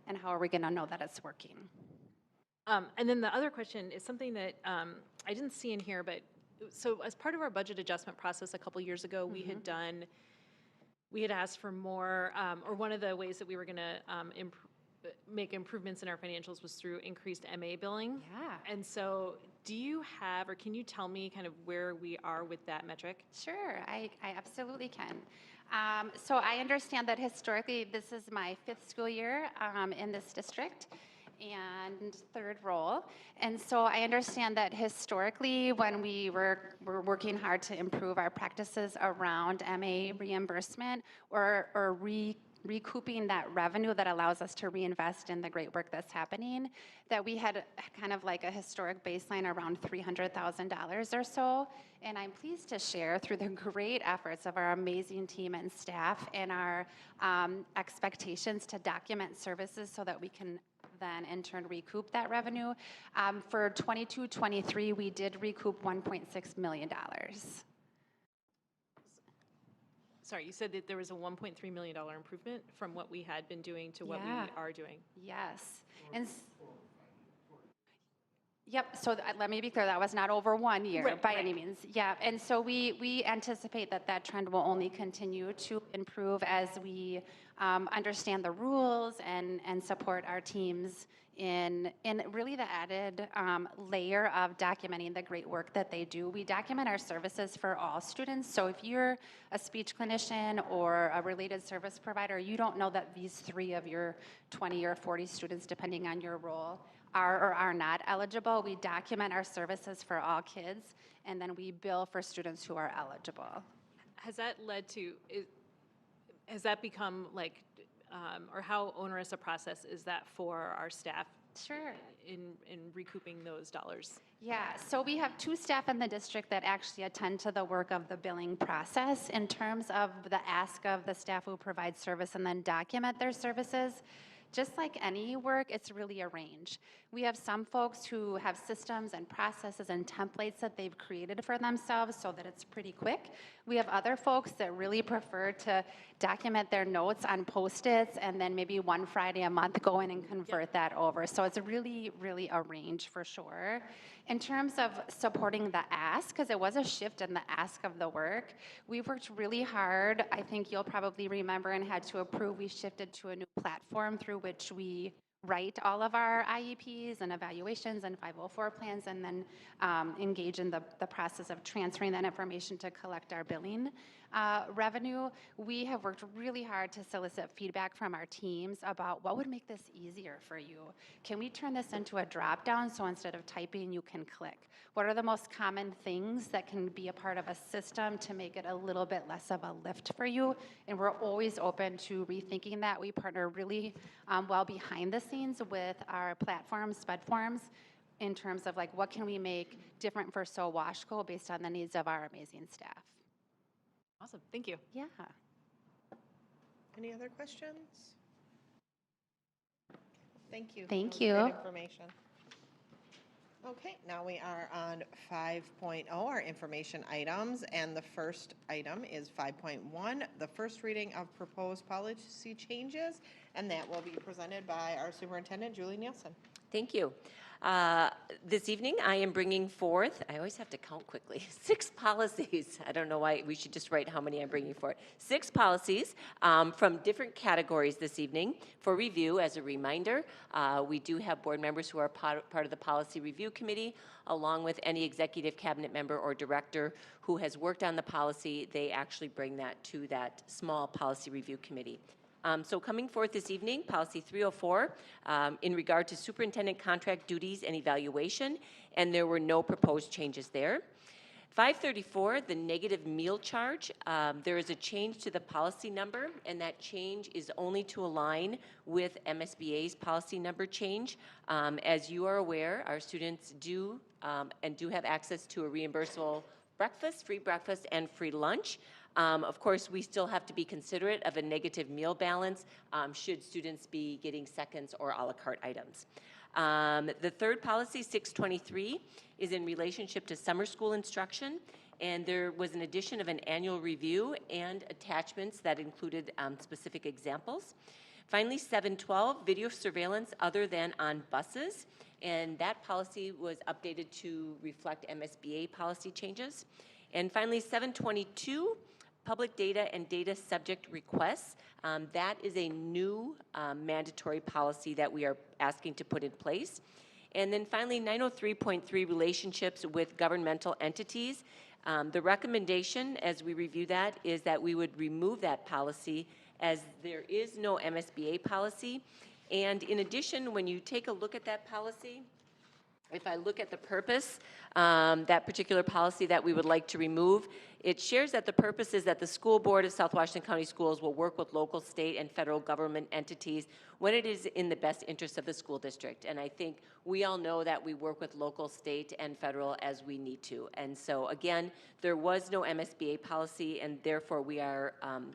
And how are we gonna know that it's working? And then the other question is something that I didn't see in here, but so as part of our budget adjustment process a couple years ago, we had asked for more, or one of the ways that we were going to make improvements in our financials was through increased MA billing. Yeah. And so do you have, or can you tell me kind of where we are with that metric? Sure, I absolutely can. So I understand that historically, this is my 5th school year in this district and 3rd role. And so I understand that historically, when we were working hard to improve our practices around MA reimbursement or recouping that revenue that allows us to reinvest in the great work that's happening, that we had kind of like a historic baseline around $300,000 or so. And I'm pleased to share through the great efforts of our amazing team and staff and our expectations to document services so that we can then in turn recoup that revenue. For 22-23, we did recoup $1.6 million. Sorry, you said that there was a $1.3 million improvement from what we had been doing to what we are doing. Yes. And yep, so let me be clear, that was not over 1 year by any means. Yeah, and so we anticipate that that trend will only continue to improve as we understand the rules and support our teams in really the added layer of documenting the great work that they do. We document our services for all students, so if you're a speech clinician or a related service provider, you don't know that these 3 of your 20 or 40 students, depending on your role, are or are not eligible. We document our services for all kids, and then we bill for students who are eligible. Has that led to, has that become like, or how onerous a process is that for our staff? Sure. In recouping those dollars? Yeah, so we have 2 staff in the district that actually attend to the work of the billing process in terms of the ask of the staff who provide service and then document their services. Just like any work, it's really a range. We have some folks who have systems and processes and templates that they've created for themselves so that it's pretty quick. We have other folks that really prefer to document their notes on Post-its and then maybe one Friday a month go in and convert that over. So it's really, really a range for sure. In terms of supporting the ask, because it was a shift in the ask of the work, we worked really hard. I think you'll probably remember and had to approve, we shifted to a new platform through which we write all of our IEPs and evaluations and 504 plans and then engage in the process of transferring that information to collect our billing revenue. We have worked really hard to solicit feedback from our teams about what would make this easier for you. Can we turn this into a drop down so instead of typing you can click? What are the most common things that can be a part of a system to make it a little bit less of a lift for you? And we're always open to rethinking that. We partner really well behind the scenes with our platforms, SPED forms, in terms of like what can we make different for SoWashCo based on the needs of our amazing staff. Awesome, thank you. Yeah. Any other questions? Thank you. Thank That was you. Great information. Okay, now we are on 5.0, our information items, and the first item is 5.1, the first reading of proposed policy changes, and that will be presented by our superintendent, Julie Nielsen. Thank you. This evening, I am bringing forth, I always have to count quickly, 6 policies. I don't know why, we should just write how many I'm bringing forth. 6 policies from different categories this evening for review. As a reminder, we do have board members who are part of the Policy Review Committee, along with any executive cabinet member or director who has worked on the policy. They actually bring that to that small Policy Review Committee. So coming forth this evening, Policy 304, in regard to superintendent contract duties and evaluation, and there were no proposed changes there. 534, the negative meal charge, there is a change to the policy number, and that change is only to align with MSBA's policy number change. As you are aware, our students do have access to a reimbursable breakfast, free breakfast, and free lunch. Of course, we still have to be considerate of a negative meal balance should students be getting seconds or a la carte items. The third policy, 623, is in relationship to summer school instruction, and there was an addition of an annual review and attachments that included specific examples. Finally, 712, video surveillance other than on buses. And that policy was updated to reflect MSBA policy changes. And finally, 722, public data and data subject requests. That is a new mandatory policy that we are asking to put in place. And then finally, 903.3, relationships with governmental entities. The recommendation, as we review that, is that we would remove that policy as there is no MSBA policy. And in addition, when you take a look at that policy, if I look at the purpose, that particular policy that we would like to remove, it shares that the purpose is that the school board of South Washington County Schools will work with local, state, and federal government entities when it is in the best interest of the school district. And I think we all know that we work with local, state, and federal as we need to. And so again, there was no MSBA policy, and therefore we are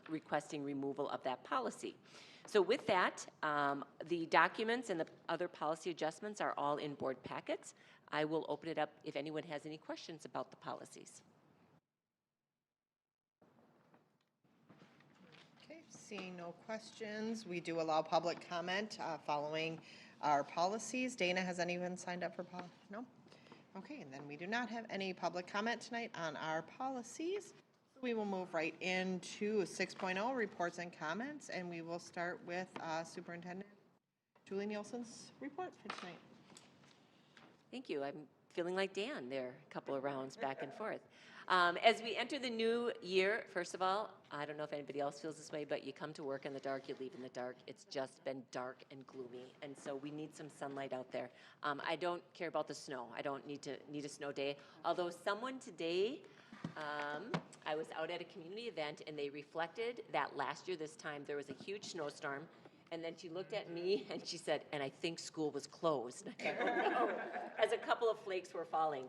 requesting removal of that policy. So with that, the documents and the other policy adjustments are all in board packets. I will open it up if anyone has any questions about the policies. Okay, seeing no questions, we do allow public comment following our policies. Dana, has anyone signed up for no? Okay, and then we do not have any public comment tonight on our policies. We will move right into 6.0, reports and comments, and we will start with Superintendent Julie Nielsen's report for tonight. Thank you. I'm feeling like Dan there, a couple of rounds back and forth. As we enter the new year, first of all, I don't know if anybody else feels this way, but you come to work in the dark, you leave in the dark. It's just been dark and gloomy, and so we need some sunlight out there. I don't care about the snow. I don't need a snow day, although someone today, I was out at a community event, and they reflected that last year this time there was a huge snowstorm, and then she looked at me and she said, and I think school was closed. I don't know, as a couple of flakes were falling.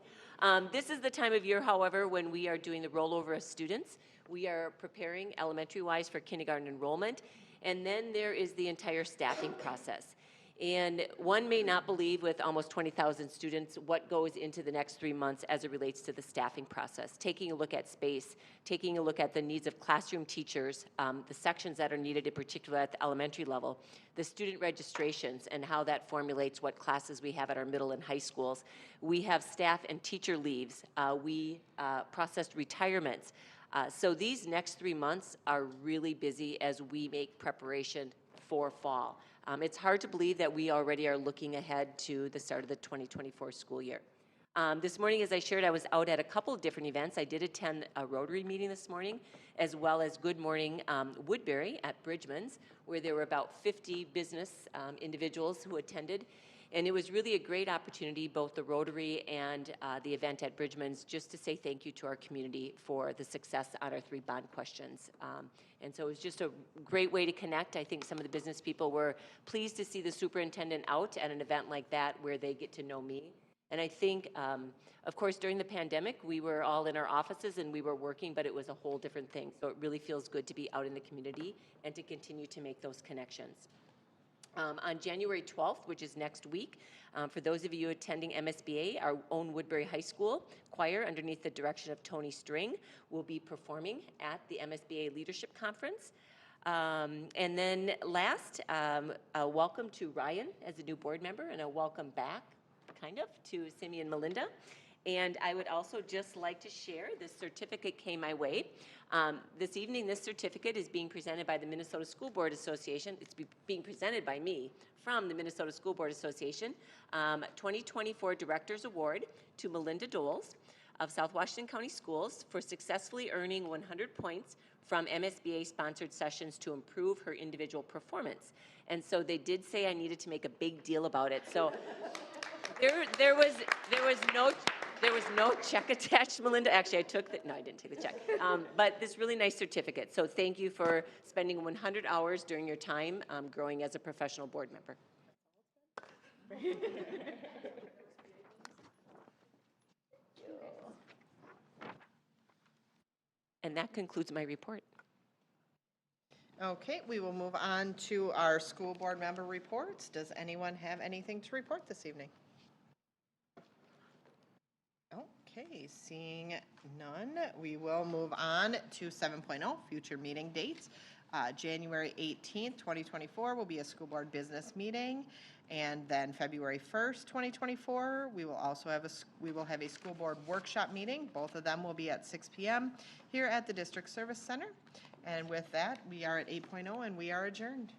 This is the time of year, however, when we are doing the rollover of students. We are preparing elementary-wise for kindergarten enrollment, and then there is the entire staffing process. And one may not believe, with almost 20,000 students, what goes into the next 3 months as it relates to the staffing process. Taking a look at space, taking a look at the needs of classroom teachers, the sections that are needed in particular at the elementary level, the student registrations and how that formulates what classes we have at our middle and high schools. We have staff and teacher leaves. We processed retirements. So these next 3 months are really busy as we make preparation for fall. It's hard to believe that we already are looking ahead to the start of the 2024 school year. This morning, as I shared, I was out at a couple of different events. I did attend a Rotary meeting this morning, as well as Good Morning Woodbury at Bridgman's, where there were about 50 business individuals who attended. And it was really a great opportunity, both the Rotary and the event at Bridgman's, just to say thank you to our community for the success on our 3 bond questions. And so it was just a great way to connect. I think some of the business people were pleased to see the superintendent out at an event like that where they get to know me. And I think, of course, during the pandemic, we were all in our offices and we were working, but it was a whole different thing. So it really feels good to be out in the community and to continue to make those connections. On January 12th, which is next week, for those of you attending MSBA, our own Woodbury High School choir, underneath the direction of Tony String, will be performing at the MSBA Leadership Conference. And then last, a welcome to Ryan as a new board member, and a welcome back, kind of, to Simi and Melinda. And I would also just like to share, this certificate came my way. This evening, this certificate is being presented by the Minnesota School Board Association. It's being presented by me from the Minnesota School Board Association. 2024 Director's Award to Melinda Doles of South Washington County Schools for successfully earning 100 points from MSBA-sponsored sessions to improve her individual performance. And so they did say I needed to make a big deal about it. So there was no check attached, Melinda. Actually, I took the, no, I didn't take the check. But this really nice certificate. So thank you for spending 100 hours during your time growing as a professional board member. And that concludes my report. Okay, we will move on to our school board member reports. Does anyone have anything to report this evening? Okay, seeing none, we will move on to 7.0, future meeting dates. January 18th, 2024 will be a school board business meeting. And then February 1st, 2024, we will also have a school board workshop meeting. Both of them will be at 6 p.m. here at the District Service Center. And with that, we are at 8.0 and we are adjourned.